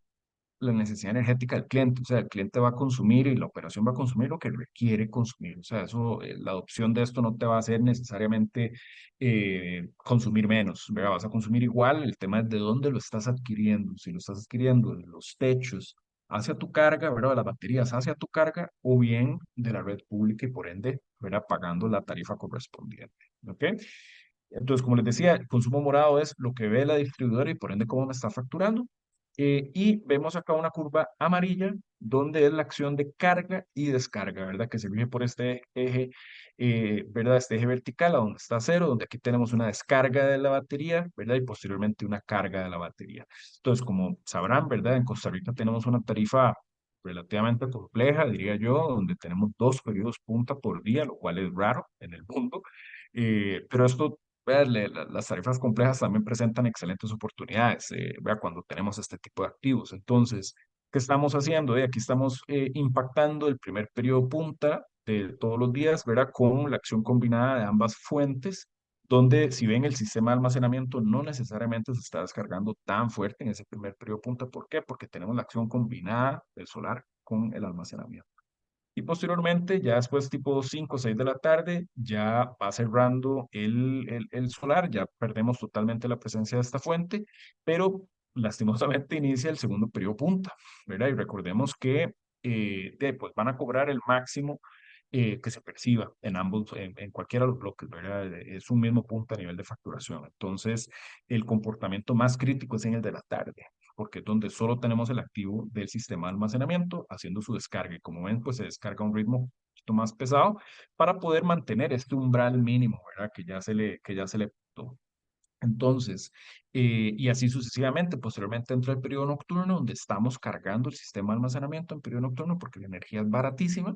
la necesidad energética del cliente. O sea, el cliente va a consumir y la operación va a consumir lo que requiere consumir. O sea, eso, la adopción de esto no te va a hacer necesariamente consumir menos, ¿verdad? Vas a consumir igual. El tema es de dónde lo estás adquiriendo. Si lo estás adquiriendo de los techos hacia tu carga, ¿verdad? De las baterías hacia tu carga o bien de la red pública y por ende, ¿verdad? Pagando la tarifa correspondiente. ¿Ok? Entonces, como les decía, el consumo morado es lo que ve la distribuidora y por ende cómo me está facturando. Y vemos acá una curva amarilla donde es la acción de carga y descarga, ¿verdad? Que se rige por este eje, ¿verdad? Este eje vertical, a donde está cero, donde aquí tenemos una descarga de la batería, ¿verdad? Y posteriormente una carga de la batería. Entonces, como sabrán, ¿verdad? En Costa Rica tenemos una tarifa relativamente compleja, diría yo, donde tenemos 2 periodos punta por día, lo cual es raro en el mundo. Pero esto vea, las tarifas complejas también presentan excelentes oportunidades, vea, cuando tenemos este tipo de activos. Entonces, ¿qué estamos haciendo? Aquí estamos impactando el primer periodo punta de todos los días, ¿verdad? Con la acción combinada de ambas fuentes, donde si ven el sistema de almacenamiento no necesariamente se está descargando tan fuerte en ese primer periodo punta. ¿Por qué? Porque tenemos la acción combinada del solar con el almacenamiento. Y posteriormente, ya después tipo 5 o 6 de la tarde, ya va cerrando el solar, ya perdemos totalmente la presencia de esta fuente, pero lastimosamente inicia el segundo periodo punta, ¿verdad? Y recordemos que pues van a cobrar el máximo que se perciba en ambos, en cualquiera de los bloques, ¿verdad? Es un mismo punto a nivel de facturación. Entonces, el comportamiento más crítico es en el de la tarde, porque es donde solo tenemos el activo del sistema de almacenamiento haciendo su descarga. Y como ven, pues se descarga a un ritmo un poquito más pesado para poder mantener este umbral mínimo, ¿verdad? Que ya se le puso. Entonces, y así sucesivamente, posteriormente entra el periodo nocturno, donde estamos cargando el sistema de almacenamiento en periodo nocturno porque la energía es baratísima,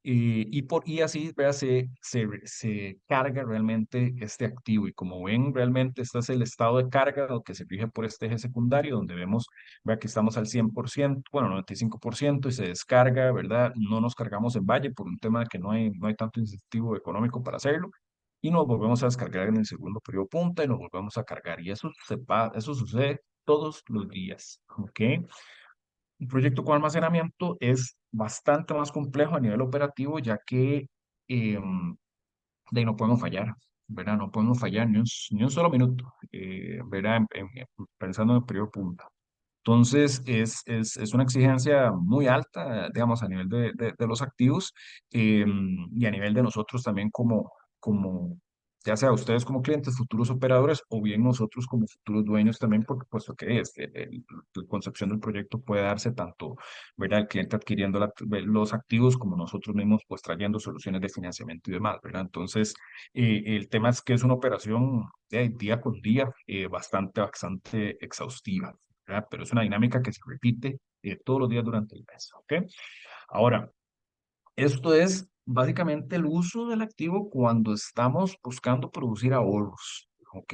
y así vea, se carga realmente este activo. Y como ven, realmente este es el estado de carga lo que se rige por este eje secundario, donde vemos, vea que estamos al 100%, bueno, 95% y se descarga, ¿verdad? No nos cargamos en valle por un tema de que no hay tanto incentivo económico para hacerlo y nos volvemos a descargar en el segundo periodo punta y nos volvemos a cargar. Y eso sucede todos los días, ¿ok? Un proyecto con almacenamiento es bastante más complejo a nivel operativo, ya que de ahí no podemos fallar, ¿verdad? No podemos fallar ni un solo minuto, ¿verdad? Pensando en el periodo punta. Entonces, es una exigencia muy alta, digamos, a nivel de los activos y a nivel de nosotros también como ya sea ustedes como clientes, futuros operadores, o bien nosotros como futuros dueños también, porque puesto que la concepción del proyecto puede darse tanto, ¿verdad? El cliente adquiriendo los activos como nosotros mismos pues trayendo soluciones de financiamiento y demás, ¿verdad? Entonces, el tema es que es una operación día con día bastante exhaustiva, ¿verdad? Pero es una dinámica que se repite todos los días durante el mes, ¿ok? Ahora, esto es básicamente el uso del activo cuando estamos buscando producir ahorros, ¿ok?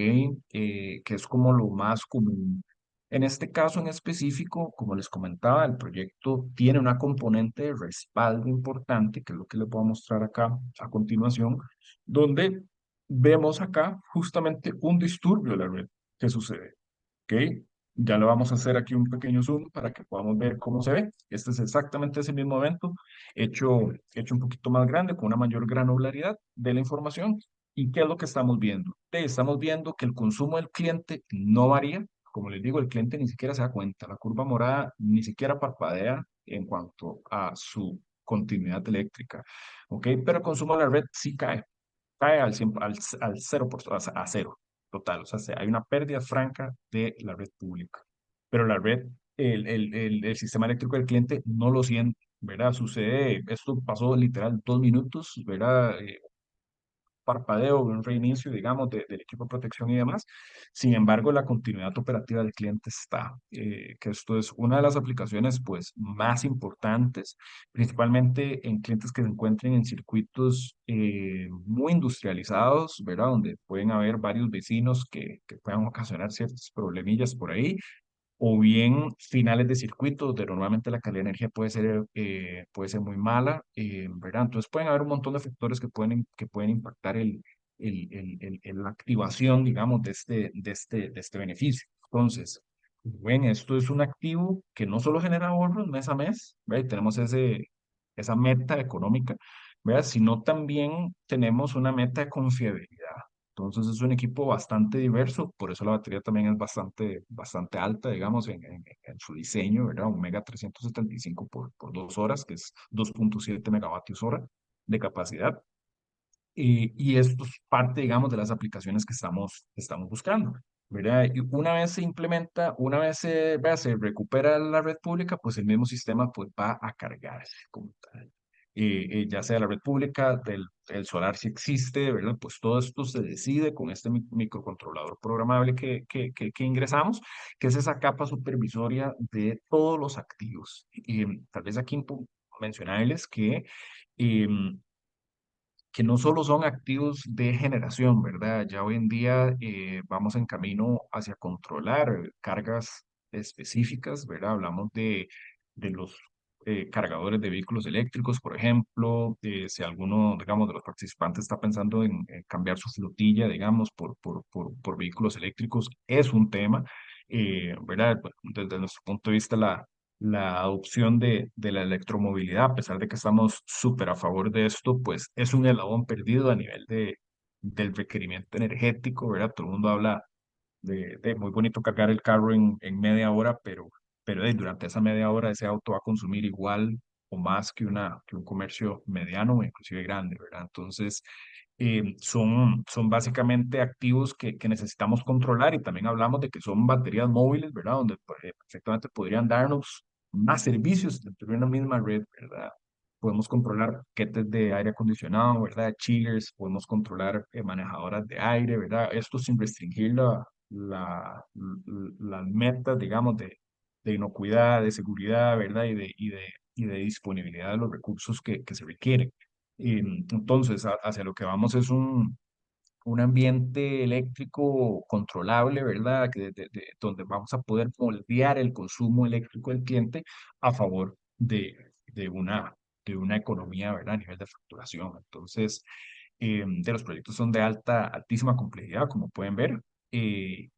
Que es como lo más común. En este caso en específico, como les comentaba, el proyecto tiene una componente de respaldo importante, que es lo que les voy a mostrar acá a continuación, donde vemos acá justamente un disturbio de la red que sucede. ¿Ok? Ya lo vamos a hacer aquí un pequeño zoom para que podamos ver cómo se ve. Este es exactamente ese mismo evento, hecho un poquito más grande, con una mayor granularidad de la información. ¿Y qué es lo que estamos viendo? Estamos viendo que el consumo del cliente no varía. Como les digo, el cliente ni siquiera se da cuenta. La curva morada ni siquiera parpadea en cuanto a su continuidad eléctrica. ¿Ok? Pero el consumo de la red sí cae al 0%, a cero total. O sea, hay una pérdida franca de la red pública. Pero la red, el sistema eléctrico del cliente no lo siente, ¿verdad? Sucede, esto pasó literal 2 minutos, ¿verdad? Parpadeo, un reinicio, digamos, del equipo de protección y demás. Sin embargo, la continuidad operativa del cliente está, que esto es una de las aplicaciones, pues, más importantes, principalmente en clientes que se encuentren en circuitos muy industrializados, ¿verdad? Donde pueden haber varios vecinos que puedan ocasionar ciertos problemillas por ahí o bien finales de circuito, donde normalmente la calidad de energía puede ser muy mala, ¿verdad? Entonces pueden haber un montón de factores que pueden impactar la activación, digamos, de este beneficio. Entonces, bueno, esto es un activo que no solo genera ahorros mes a mes, ¿verdad? Y tenemos esa meta económica, ¿verdad? Sino también tenemos una meta de confiabilidad. Entonces es un equipo bastante diverso, por eso la batería también es bastante alta, digamos, en su diseño, ¿verdad? Un Mega 375 por 2 horas, que es 2,7 megavatios hora de capacidad. Y esto es parte, digamos, de las aplicaciones que estamos buscando, ¿verdad? Y una vez se implementa, una vez vea, se recupera la red pública, pues el mismo sistema pues va a cargarse como tal. Ya sea la red pública, el solar si existe, ¿verdad? Pues todo esto se decide con este microcontrolador programable que ingresamos, que es esa capa supervisoria de todos los activos. Y tal vez aquí mencionarles que no solo son activos de generación, ¿verdad? Ya hoy en día vamos en camino hacia controlar cargas específicas, ¿verdad? Hablamos de los cargadores de vehículos eléctricos, por ejemplo, si alguno, digamos, de los participantes está pensando en cambiar su flotilla, digamos, por vehículos eléctricos, es un tema, ¿verdad? Pues, desde nuestro punto de vista, la adopción de la electromovilidad, a pesar de que estamos súper a favor de esto, pues es un eslabón perdido a nivel del requerimiento energético, ¿verdad? Todo el mundo habla de muy bonito cargar el carro en media hora, pero durante esa media hora ese auto va a consumir igual o más que un comercio mediano o inclusive grande, ¿verdad? Entonces, son básicamente activos que necesitamos controlar y también hablamos de que son baterías móviles, ¿verdad? Donde pues, perfectamente podrían darnos más servicios dentro de una misma red, ¿verdad? Podemos controlar paquetes de aire acondicionado, ¿verdad? Chillers, podemos controlar manejadoras de aire, ¿verdad? Esto sin restringir las metas, digamos, de inocuidad, de seguridad, ¿verdad? Y de disponibilidad de los recursos que se requieren. Entonces, hacia lo que vamos es un ambiente eléctrico controlable, ¿verdad? Donde vamos a poder moldear el consumo eléctrico del cliente a favor de una, de una economía, ¿verdad? A nivel de facturación. Entonces, de los proyectos son de altísima complejidad, como pueden ver, y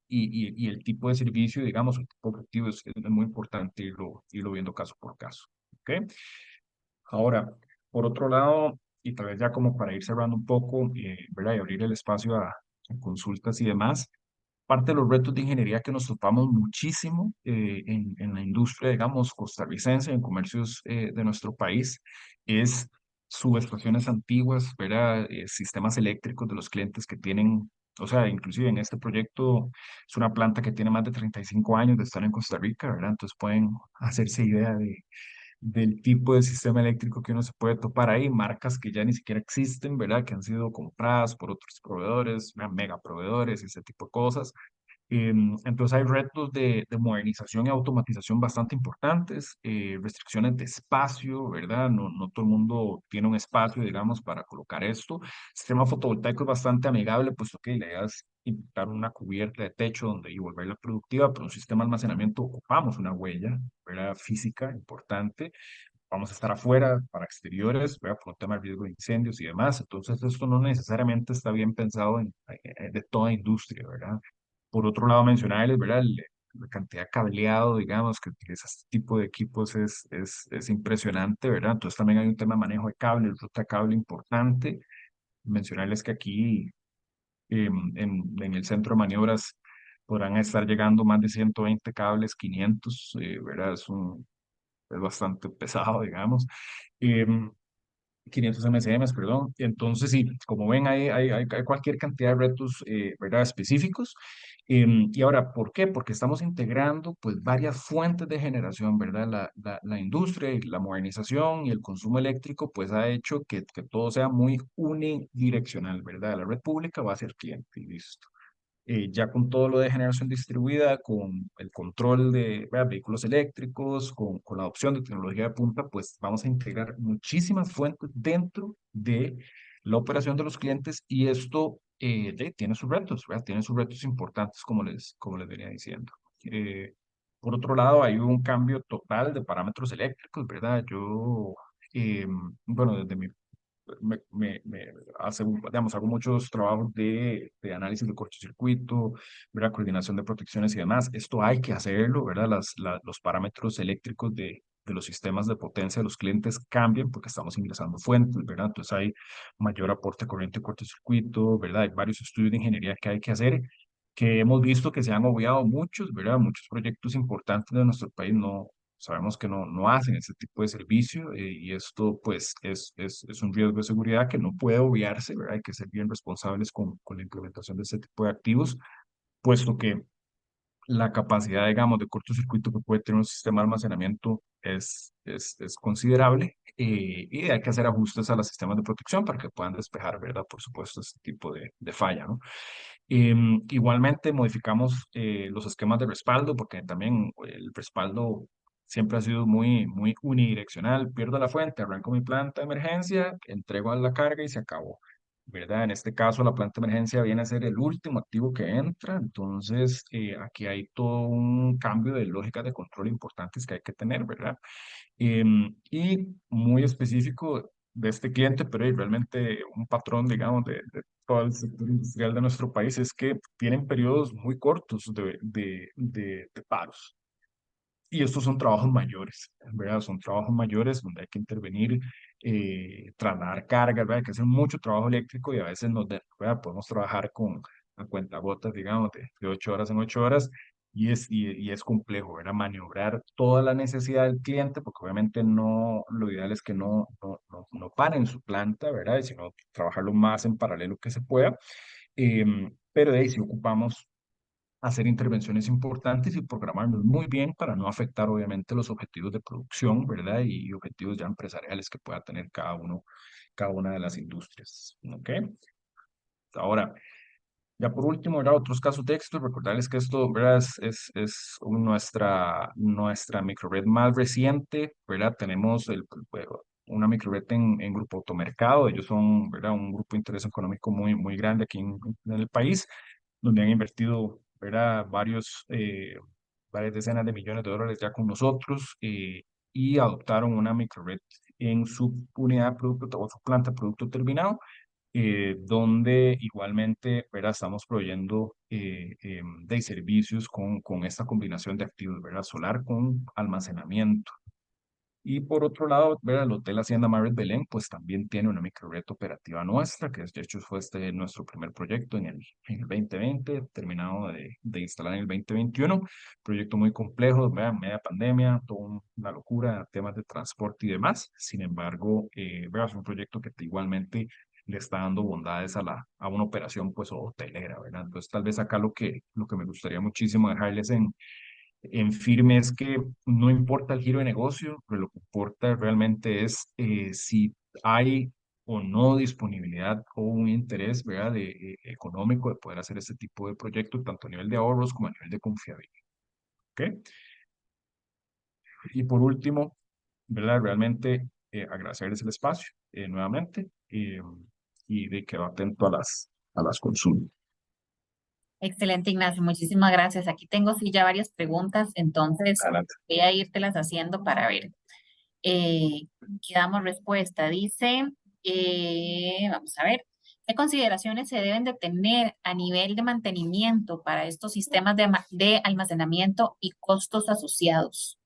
el tipo de servicio, digamos, el tipo de activo es muy importante irlo viendo caso por caso. ¿Ok? Ahora, por otro lado, y tal vez ya como para ir cerrando un poco, ¿verdad? Y abrir el espacio a consultas y demás, parte de los retos de ingeniería que nos topamos muchísimo en la industria, digamos, costarricense, en comercios de nuestro país, es subestaciones antiguas, ¿verdad? Sistemas eléctricos de los clientes que tienen, o sea, inclusive en este proyecto es una planta que tiene más de 35 años de estar en Costa Rica, ¿verdad? Entonces pueden hacerse idea del tipo de sistema eléctrico que uno se puede topar ahí, marcas que ya ni siquiera existen, ¿verdad? Que han sido compradas por otros proveedores, mega proveedores, ese tipo de cosas. Entonces hay retos de modernización y automatización bastante importantes, restricciones de espacio, ¿verdad? No todo el mundo tiene un espacio, digamos, para colocar esto. El sistema fotovoltaico es bastante amigable, puesto que la idea es implementar una cubierta de techo donde y volverla productiva, pero un sistema de almacenamiento ocupamos una huella, ¿verdad? Física importante. Vamos a estar afuera para exteriores, ¿verdad? Por un tema de riesgo de incendios y demás. Entonces, esto no necesariamente está bien pensado de toda industria, ¿verdad? Por otro lado, mencionarles, ¿verdad? La cantidad de cableado, digamos, que utiliza este tipo de equipos es impresionante, ¿verdad? Entonces también hay un tema de manejo de cable, ruta de cable importante. Mencionarles que aquí en el centro de maniobras podrán estar llegando más de 120 cables, 500, ¿verdad? Es bastante pesado, digamos. Em, 500 MCM, perdón. Entonces, sí, como ven, hay cualquier cantidad de retos, ¿verdad? Específicos. Y ahora, ¿por qué? Porque estamos integrando, pues, varias fuentes de generación, ¿verdad? La industria y la modernización y el consumo eléctrico, pues, ha hecho que todo sea muy unidireccional, ¿verdad? La red pública va hacia el cliente y listo. Ya con todo lo de generación distribuida, con el control de, ¿verdad? Vehículos eléctricos, con la adopción de tecnología de punta, pues vamos a integrar muchísimas fuentes dentro de la operación de los clientes y esto tiene sus retos, ¿verdad? Tiene sus retos importantes, como les venía diciendo. Eh, por otro lado, hay un cambio total de parámetros eléctricos, ¿verdad? Eh, bueno, desde mi digamos, hago muchos trabajos de análisis de cortocircuito, ¿verdad? Coordinación de protecciones y demás. Esto hay que hacerlo, ¿verdad? Los parámetros eléctricos de los sistemas de potencia de los clientes cambian porque estamos ingresando fuentes, ¿verdad? Entonces hay mayor aporte de corriente de cortocircuito, ¿verdad? Hay varios estudios de ingeniería que hay que hacer que hemos visto que se han obviado muchos, ¿verdad? Muchos proyectos importantes de nuestro país no, sabemos que no hacen ese tipo de servicio y esto pues es un riesgo de seguridad que no puede obviarse, ¿verdad? Hay que ser bien responsables con la implementación de este tipo de activos, puesto que la capacidad, digamos, de cortocircuito que puede tener un sistema de almacenamiento es considerable y hay que hacer ajustes a los sistemas de protección para que puedan despejar, ¿verdad? Por supuesto, este tipo de falla, ¿no? Igualmente modificamos los esquemas de respaldo porque también el respaldo siempre ha sido muy unidireccional. Pierdo la fuente, arranco mi planta de emergencia, entrego a la carga y se acabó. ¿Verdad? En este caso, la planta de emergencia viene a ser el último activo que entra, entonces aquí hay todo un cambio de lógicas de control importantes que hay que tener, ¿verdad? Y muy específico de este cliente, pero realmente un patrón, digamos, de todo el sector industrial de nuestro país es que tienen periodos muy cortos de paros. Y estos son trabajos mayores, ¿verdad? Son trabajos mayores donde hay que intervenir, trasladar cargas, ¿verdad? Hay que hacer mucho trabajo eléctrico y a veces ¿verdad? Podemos trabajar con a cuentagotas, digamos, de 8 horas en 8 horas y es complejo, ¿verdad? Maniobrar toda la necesidad del cliente, porque obviamente no, lo ideal es que no paren su planta, ¿verdad? Y sino trabajar lo más en paralelo que se pueda. Pero de ahí si ocupamos hacer intervenciones importantes y programarnos muy bien para no afectar obviamente los objetivos de producción, ¿verdad? Y objetivos ya empresariales que pueda tener cada una de las industrias, ¿ok? Ahora, ya por último, ¿verdad? Otros casos de éxito, recordarles que esto, ¿verdad? Nuestra microred más reciente, ¿verdad? Tenemos una microred en Grupo Automercado, ellos son, ¿verdad? Un grupo de interés económico muy grande aquí en el país donde han invertido, ¿verdad? Varias decenas de millones de dólares ya con nosotros y adoptaron una microred en su unidad de producto o su planta de producto terminado, donde igualmente, ¿verdad? Estamos proveyendo de servicios con esta combinación de activos, ¿verdad? Solar con almacenamiento. Y por otro lado, ver el Hotel Hacienda Marriott Belén, pues también tiene una microred operativa nuestra, que de hecho fue nuestro primer proyecto en el 2020, terminado de instalar en el 2021. Proyecto muy complejo, vean, media pandemia, toda una locura, temas de transporte y demás. Sin embargo, vean, es un proyecto que igualmente le está dando bondades a una operación pues hotelera, ¿verdad? Entonces tal vez acá lo que me gustaría muchísimo dejarles en firme es que no importa el giro de negocio, pero lo que importa realmente es si hay o no disponibilidad o un interés, ¿verdad? Económico de poder hacer este tipo de proyectos, tanto a nivel de ahorros como a nivel de confiabilidad. ¿Ok? Y por último, ¿verdad? Realmente agradecerles el espacio nuevamente y de quedo atento a las consultas. Excelente, Ignacio, muchísimas gracias. Aquí tengo sí ya varias preguntas, entonces Adelante. voy a írtelas haciendo para ver eh, qué damos respuesta. Dice, vamos a ver, ¿qué consideraciones se deben de tener a nivel de mantenimiento para estos sistemas de almacenamiento y costos asociados?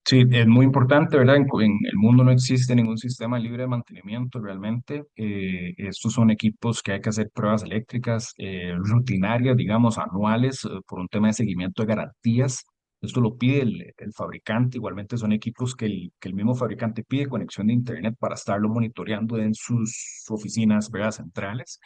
Sí, es muy importante, ¿verdad? En el mundo no existe ningún sistema libre de mantenimiento realmente. Estos son equipos que hay que hacer pruebas eléctricas rutinarias, digamos, anuales, por un tema de seguimiento de garantías. Esto lo pide el fabricante. Igualmente son equipos que el mismo fabricante pide conexión de internet para estarlo monitoreando en sus oficinas, ¿verdad? Centrales.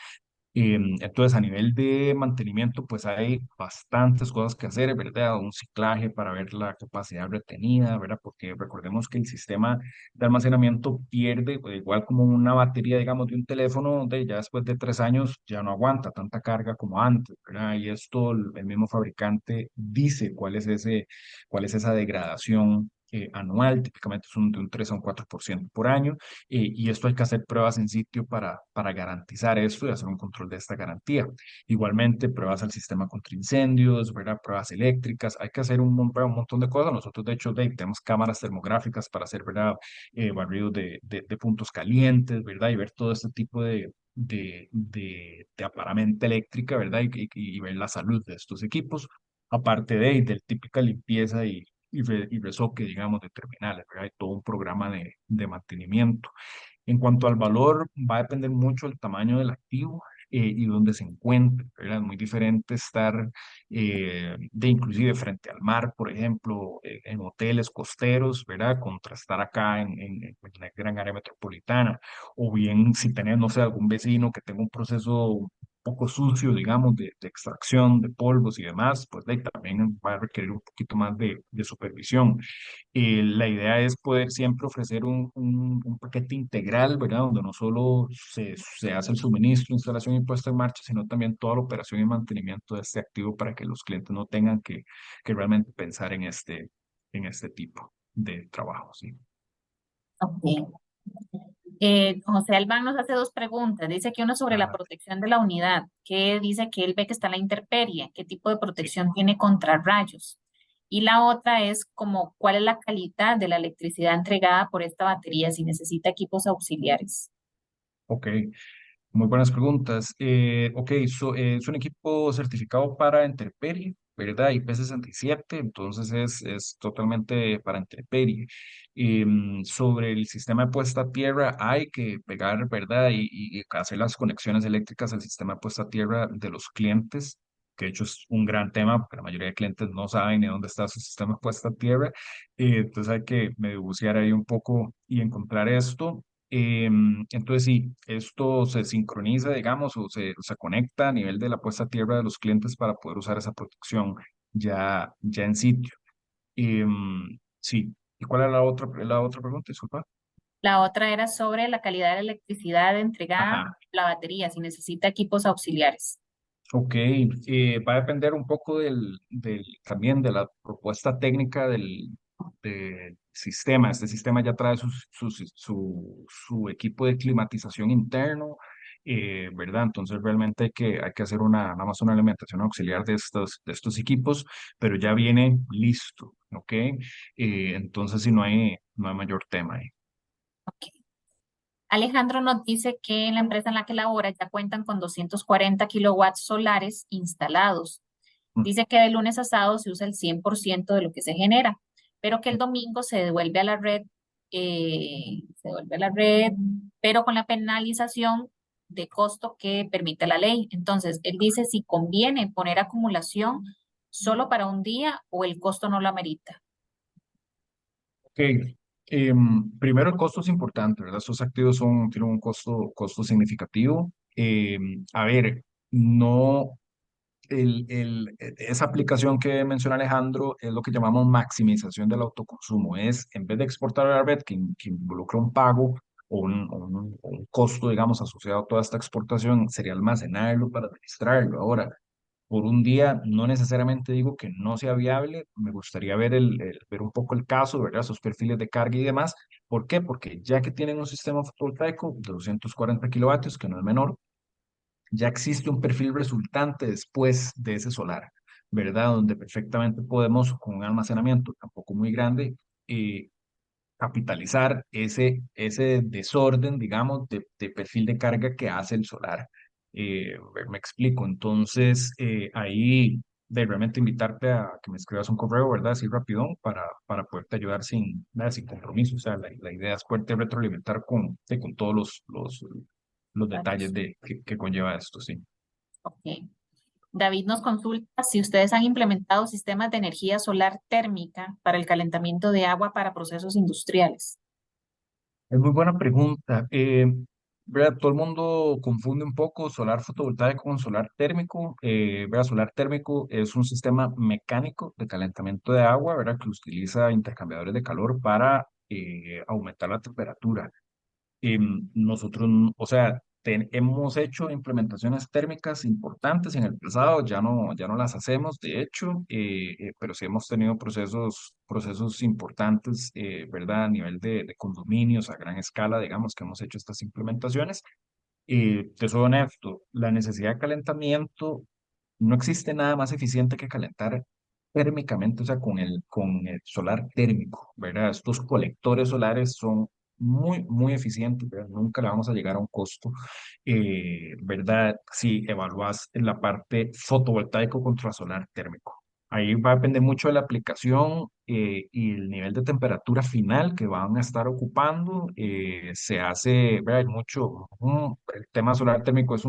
Entonces, a nivel de mantenimiento, pues hay bastantes cosas que hacer, ¿verdad? Un ciclaje para ver la capacidad retenida, ¿verdad? Porque recordemos que el sistema de almacenamiento pierde, igual como una batería, digamos, de un teléfono, ya después de 3 años ya no aguanta tanta carga como antes, ¿verdad? Y esto el mismo fabricante dice cuál es esa degradación. Anual, típicamente es de un 3 a un 4% por año, y esto hay que hacer pruebas en sitio para garantizar esto y hacer un control de esta garantía. Igualmente, pruebas al sistema contra incendios, ¿verdad? Pruebas eléctricas, hay que hacer un montón de cosas. Nosotros, de hecho, tenemos cámaras termográficas para hacer, ¿verdad? Barridos de puntos calientes, ¿verdad? Y ver todo este tipo de aparamento eléctrica, ¿verdad? Y ver la salud de estos equipos, aparte del típica limpieza y resoque, digamos, de terminales, ¿verdad? Hay todo un programa de mantenimiento. En cuanto al valor, va a depender mucho del tamaño del activo y dónde se encuentre, ¿verdad? Es muy diferente estar inclusive frente al mar, por ejemplo, en hoteles costeros, ¿verdad? Contra estar acá en la gran área metropolitana. O bien si tenés, no sé, algún vecino que tenga un proceso un poco sucio, digamos, de extracción de polvos y demás, pues de ahí también va a requerir un poquito más de supervisión. La idea es poder siempre ofrecer un paquete integral, ¿verdad? Donde no solo se hace el suministro, instalación y puesta en marcha, sino también toda la operación y mantenimiento de este activo para que los clientes no tengan que realmente pensar en este tipo de trabajo, ¿sí? Ok. José Albán nos hace dos preguntas. Dice que uno sobre la Ah, protección de la unidad, que dice que él ve que está en la intemperie, qué tipo de sí. protección tiene contra rayos. Y la otra es como cuál es la calidad de la electricidad entregada por esta batería, si necesita equipos auxiliares. Ok. Muy buenas preguntas. Ok, es un equipo certificado para intemperie, ¿verdad? IP67, entonces es totalmente para intemperie. Sobre el sistema de puesta a tierra, hay que pegar, ¿verdad? Y hacer las conexiones eléctricas al sistema de puesta a tierra de los clientes, que de hecho es un gran tema, porque la mayoría de clientes no saben ni dónde está su sistema de puesta a tierra. Entonces hay que medio bucear ahí un poco y encontrar esto. Entonces, sí, esto se sincroniza, digamos, o se conecta a nivel de la puesta a tierra de los clientes para poder usar esa protección ya en sitio. Sí. ¿Y cuál era la otra pregunta? Disculpa. La otra era sobre la calidad de la electricidad entregada Ajá. por la batería, si necesita equipos auxiliares. Ok, va a depender un poco también de la propuesta técnica del sistema. Este sistema ya trae su equipo de climatización interno, ¿verdad? Entonces realmente hay que hacer nada más una alimentación auxiliar de estos equipos, pero ya viene listo, ¿ok? Entonces sí, no hay mayor tema ahí. Ok. Alejandro nos dice que en la empresa en la que labora ya cuentan con 240 kilowatts solares instalados. Mm, Dice que de lunes a sábado se usa el 100% de lo que se genera, pero que el domingo se devuelve a la red, pero con la penalización de costo que permite la ley. Entonces, él dice si conviene poner acumulación solo para un día o el costo no lo amerita. Ok, primero el costo es importante, ¿verdad? Estos activos tienen un costo significativo. A ver, no, esa aplicación que menciona Alejandro es lo que llamamos maximización del autoconsumo. Es, en vez de exportar a la red que involucra un pago o un costo, digamos, asociado a toda esta exportación, sería almacenarlo para administrarlo. Ahora, por un día, no necesariamente digo que no sea viable, me gustaría ver, ver un poco el caso, ¿verdad? Sus perfiles de carga y demás. ¿Por qué? Porque ya que tienen un sistema fotovoltaico de 240 kilovatios, que no es menor, ya existe un perfil resultante después de ese solar, ¿verdad? Donde perfectamente podemos, con un almacenamiento tampoco muy grande, eh, capitalizar ese desorden, digamos, de perfil de carga que hace el solar. Me explico. Entonces, ahí de realmente invitarte a que me escribas un correo, ¿verdad? Así rapidón para poderte ayudar sin, nada, sin compromiso. O sea, la idea es poderte retroalimentar con todos los detalles Datos. que conlleva esto, sí. Ok. David nos consulta si ustedes han implementado sistemas de energía solar térmica para el calentamiento de agua para procesos industriales. Es muy buena pregunta. ¿Verdad? Todo el mundo confunde un poco solar fotovoltaico con solar térmico. ¿Verdad? Solar térmico es un sistema mecánico de calentamiento de agua, ¿verdad? Que utiliza intercambiadores de calor para aumentar la temperatura. Nosotros, o sea, hemos hecho implementaciones térmicas importantes en el pasado, ya no las hacemos, de hecho, pero sí hemos tenido procesos importantes, ¿verdad? A nivel de condominios a gran escala, digamos, que hemos hecho estas implementaciones. Te soy honesto, la necesidad de calentamiento, no existe nada más eficiente que calentar térmicamente, o sea, con el solar térmico, ¿verdad? Estos colectores solares son muy eficientes, ¿verdad? Nunca le vamos a llegar a un costo, ¿verdad? Si evalúas en la parte fotovoltaico contra solar térmico. Ahí va a depender mucho de la aplicación y el nivel de temperatura final que van a estar ocupando. Se hace, ¿verdad? Hay mucho, el tema solar térmico es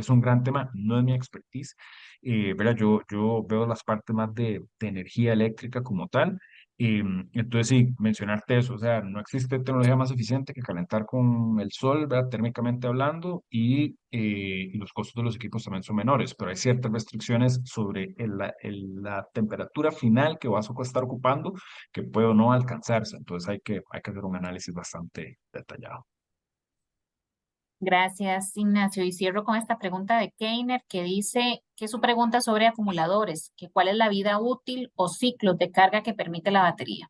un gran tema, no es mi expertise. ¿Verdad? Yo veo las partes más de energía eléctrica como tal. Entonces, sí, mencionarte eso, o sea, no existe tecnología más eficiente que calentar con el sol, ¿verdad? Térmicamente hablando, y los costos de los equipos también son menores, pero hay ciertas restricciones sobre la temperatura final que vas a estar ocupando que puede o no alcanzarse. Entonces, hay que hacer un análisis bastante detallado. Gracias, Ignacio. Y cierro con esta pregunta de Keiner que dice que su pregunta sobre acumuladores, que cuál es la vida útil o ciclos de carga que permite la batería.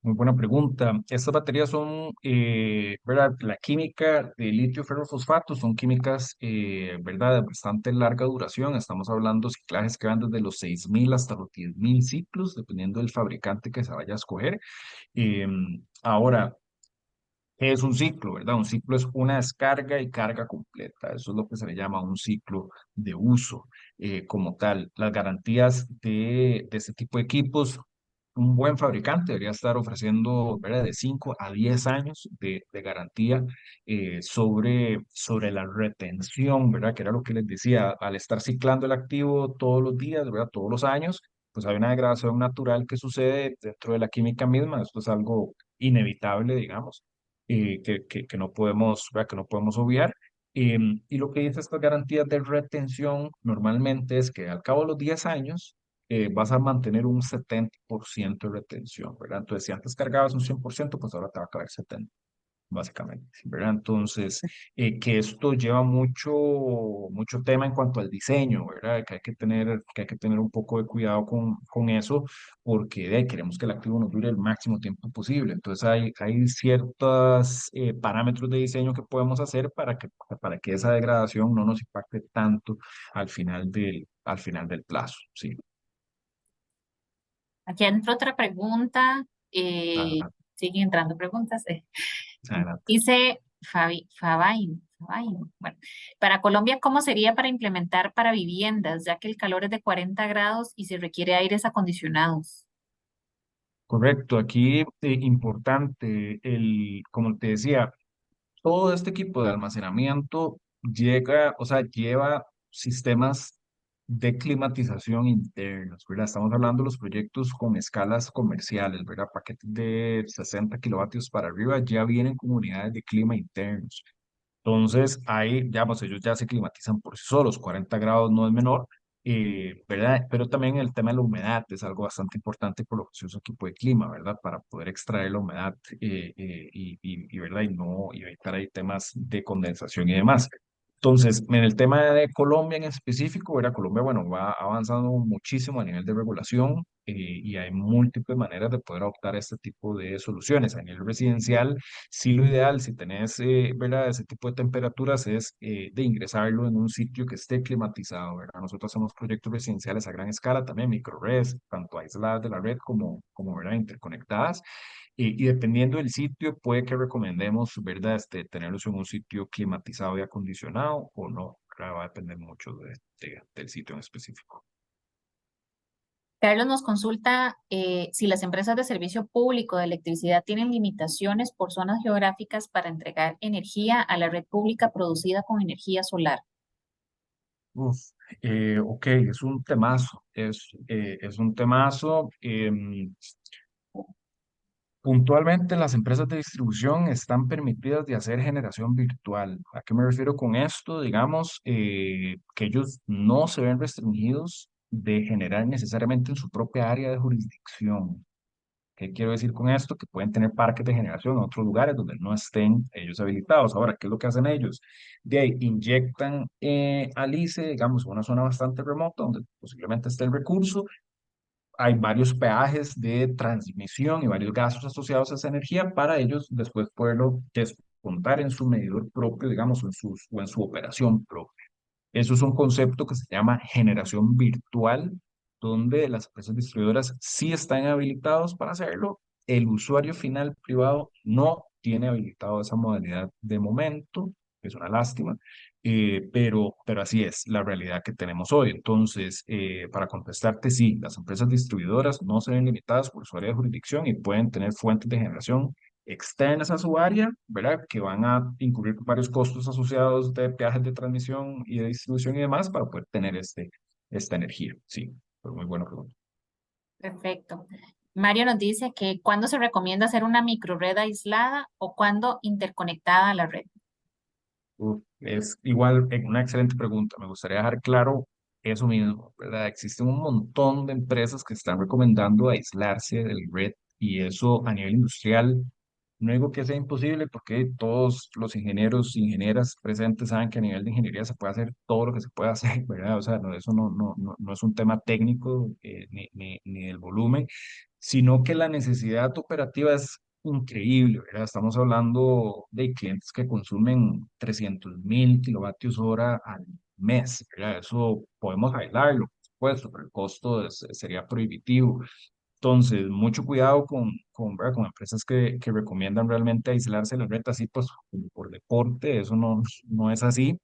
Muy buena pregunta. Estas baterías son, ¿verdad? La química de litio ferrofosfato son químicas, ¿verdad? De bastante larga duración. Estamos hablando de ciclajes que van desde los 6.000 hasta los 10.000 ciclos, dependiendo del fabricante que se vaya a escoger. Ahora, ¿qué es un ciclo, verdad? Un ciclo es una descarga y carga completa. Eso es lo que se le llama un ciclo de uso como tal. Las garantías de este tipo de equipos, un buen fabricante debería estar ofreciendo, ¿verdad? De 5 a 10 años de garantía sobre la retención, ¿verdad? Que era lo que les decía, al estar ciclando el activo todos los días, ¿verdad? Todos los años, pues hay una degradación natural que sucede dentro de la química misma. Esto es algo inevitable, digamos, que no podemos, ¿verdad? Que no podemos obviar. Y lo que dice estas garantías de retención normalmente es que al cabo de los 10 años vas a mantener un 70% de retención, ¿verdad? Entonces, si antes cargabas un 100%, pues ahora te va a caer 70, básicamente, ¿verdad? Entonces, que esto lleva mucho tema en cuanto al diseño, ¿verdad? Que hay que tener un poco de cuidado con eso, porque queremos que el activo nos dure el máximo tiempo posible. Entonces, hay ciertos parámetros de diseño que podemos hacer para que esa degradación no nos impacte tanto al final del plazo, ¿sí? Aquí entra otra pregunta. Adelante, Siguen entrando preguntas. adelante. Dice Fabain. Bueno, para Colombia, ¿cómo sería para implementar para viviendas, ya que el calor es de 40 grados y se requiere aires acondicionados? Correcto, aquí importante, como te decía, todo este equipo de almacenamiento llega, o sea, lleva sistemas de climatización internos, ¿verdad? Estamos hablando de los proyectos con escalas comerciales, ¿verdad? Paquetes de 60 kilovatios para arriba ya vienen con unidades de clima internos. Entonces, ahí, ya, pues ellos ya se climatizan por sí solos, 40 grados no es menor, ¿verdad? Pero también el tema de la humedad es algo bastante importante por lo que se usa equipo de clima, ¿verdad? Para poder extraer la humedad ¿verdad? Y no y evitar ahí temas de condensación y demás. Entonces, en el tema de Colombia en específico, ¿verdad? Colombia, bueno, va avanzando muchísimo a nivel de regulación y hay múltiples maneras de poder adoptar este tipo de soluciones. A nivel residencial, sí, lo ideal, si tenés, ¿verdad? Ese tipo de temperaturas es de ingresarlo en un sitio que esté climatizado, ¿verdad? Nosotros hacemos proyectos residenciales a gran escala, también microredes, tanto aisladas de la red como ¿verdad? Interconectadas. Y dependiendo del sitio, puede que recomendemos, ¿verdad? Tenerlos en un sitio climatizado y acondicionado o no. Claro, va a depender mucho del sitio en específico. Carlos nos consulta si las empresas de servicio público de electricidad tienen limitaciones por zonas geográficas para entregar energía a la red pública producida con energía solar. Uf, ok, es un temazo, es un temazo. Puntualmente, las empresas de distribución están permitidas de hacer generación virtual. ¿A qué me refiero con esto? Digamos que ellos no se ven restringidos de generar necesariamente en su propia área de jurisdicción. ¿Qué quiero decir con esto? Que pueden tener parques de generación en otros lugares donde no estén ellos habilitados. Ahora, ¿qué es lo que hacen ellos? De ahí inyectan al ICE, digamos, a una zona bastante remota donde posiblemente esté el recurso. Hay varios peajes de transmisión y varios gastos asociados a esa energía para ellos después poderlo descontar en su medidor propio, digamos, o en su operación propia. Eso es un concepto que se llama generación virtual, donde las empresas distribuidoras sí están habilitados para hacerlo. El usuario final privado no tiene habilitado esa modalidad de momento, que es una lástima, pero así es la realidad que tenemos hoy. Entonces, para contestarte, sí, las empresas distribuidoras no se ven limitadas por su área de jurisdicción y pueden tener fuentes de generación externas a su área, ¿verdad? Que van a incurrir con varios costos asociados de peajes de transmisión y de distribución y demás para poder tener esta energía. Sí, pero muy buena pregunta. Perfecto. Mario nos dice que cuándo se recomienda hacer una microred aislada o cuándo interconectada a la red. Es igual una excelente pregunta. Me gustaría dejar claro eso mismo, ¿verdad? Existen un montón de empresas que están recomendando aislarse del red y eso a nivel industrial. No digo que sea imposible porque todos los ingenieros e ingenieras presentes saben que a nivel de ingeniería se puede hacer todo lo que se puede hacer, ¿verdad? O sea, no, eso no es un tema técnico ni del volumen, sino que la necesidad operativa es increíble, ¿verdad? Estamos hablando de clientes que consumen 300.000 kilovatios hora al mes, ¿verdad? Eso podemos aislarlo, por supuesto, pero el costo sería prohibitivo. Entonces, mucho cuidado ¿verdad? Con empresas que recomiendan realmente aislarse de la red, así pues como por deporte, eso no es así.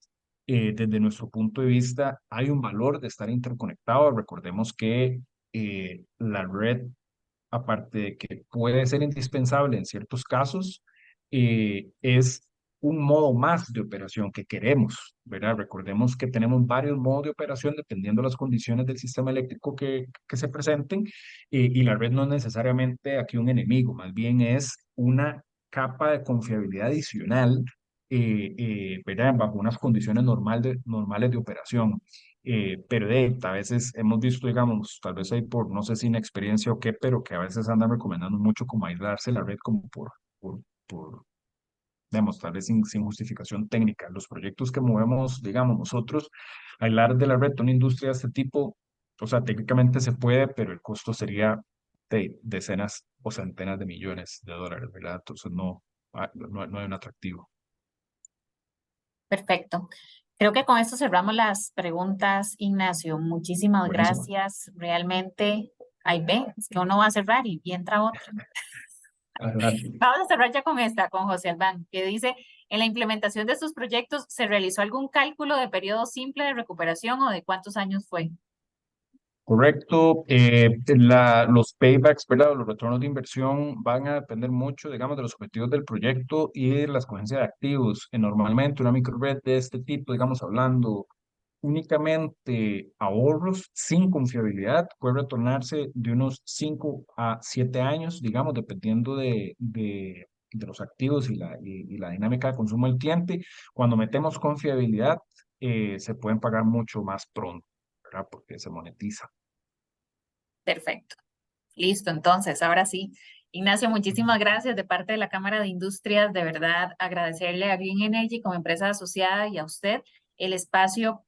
Desde nuestro punto de vista, hay un valor de estar interconectado. Recordemos que la red aparte de que puede ser indispensable en ciertos casos, es un modo más de operación que queremos, ¿verdad? Recordemos que tenemos varios modos de operación dependiendo de las condiciones del sistema eléctrico que se presenten, y la red no es necesariamente aquí un enemigo, más bien es una capa de confiabilidad adicional, ¿verdad? Bajo unas condiciones normales de operación. Pero a veces hemos visto, digamos, tal vez hay por, no sé si inexperiencia o qué, pero que a veces andan recomendando mucho como aislarse la red como por digamos, tal vez sin justificación técnica. Los proyectos que movemos, digamos, nosotros, aislar de la red una industria de este tipo, o sea, técnicamente se puede, pero el costo sería de decenas o centenas de millones de dólares, ¿verdad? Entonces no hay un atractivo. Perfecto. Creo que con esto cerramos las preguntas, Ignacio. Muchísimas Buenísimo. gracias. Realmente, ahí ve, es que uno va a cerrar y entra otro. Adelante. Vamos a cerrar ya con esta, con José Albán, que dice, en la implementación de estos proyectos, ¿se realizó algún cálculo de periodo simple de recuperación o de cuántos años fue? Correcto. Los paybacks, ¿verdad? Los retornos de inversión van a depender mucho, digamos, de los objetivos del proyecto y de la escogencia de activos. Normalmente una microred de este tipo, digamos, hablando únicamente ahorros sin confiabilidad, puede retornarse de unos 5 a 7 años, digamos, dependiendo de los activos y la dinámica de consumo del cliente. Cuando metemos confiabilidad, se pueden pagar mucho más pronto, ¿verdad? Porque se monetiza. Perfecto. Listo, entonces, ahora sí. Ignacio, muchísimas gracias de parte de la Cámara de Industrias. De verdad, agradecerle a Green Energy como empresa asociada y a usted el espacio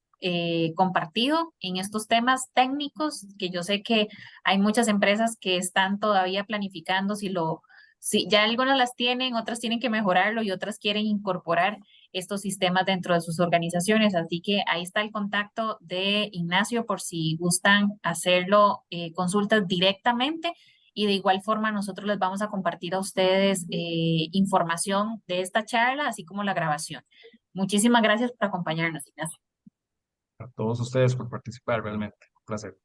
compartido en estos temas técnicos, que yo sé que hay muchas empresas que están todavía planificando si ya algunas las tienen, otras tienen que mejorarlo y otras quieren incorporar estos sistemas dentro de sus organizaciones. Así que ahí está el contacto de Ignacio por si gustan hacerlo, consultas directamente. Y de igual forma nosotros les vamos a compartir a ustedes información de esta charla, así como la grabación. Muchísimas gracias por acompañarnos, Ignacio. A todos ustedes por participar, realmente. Un placer.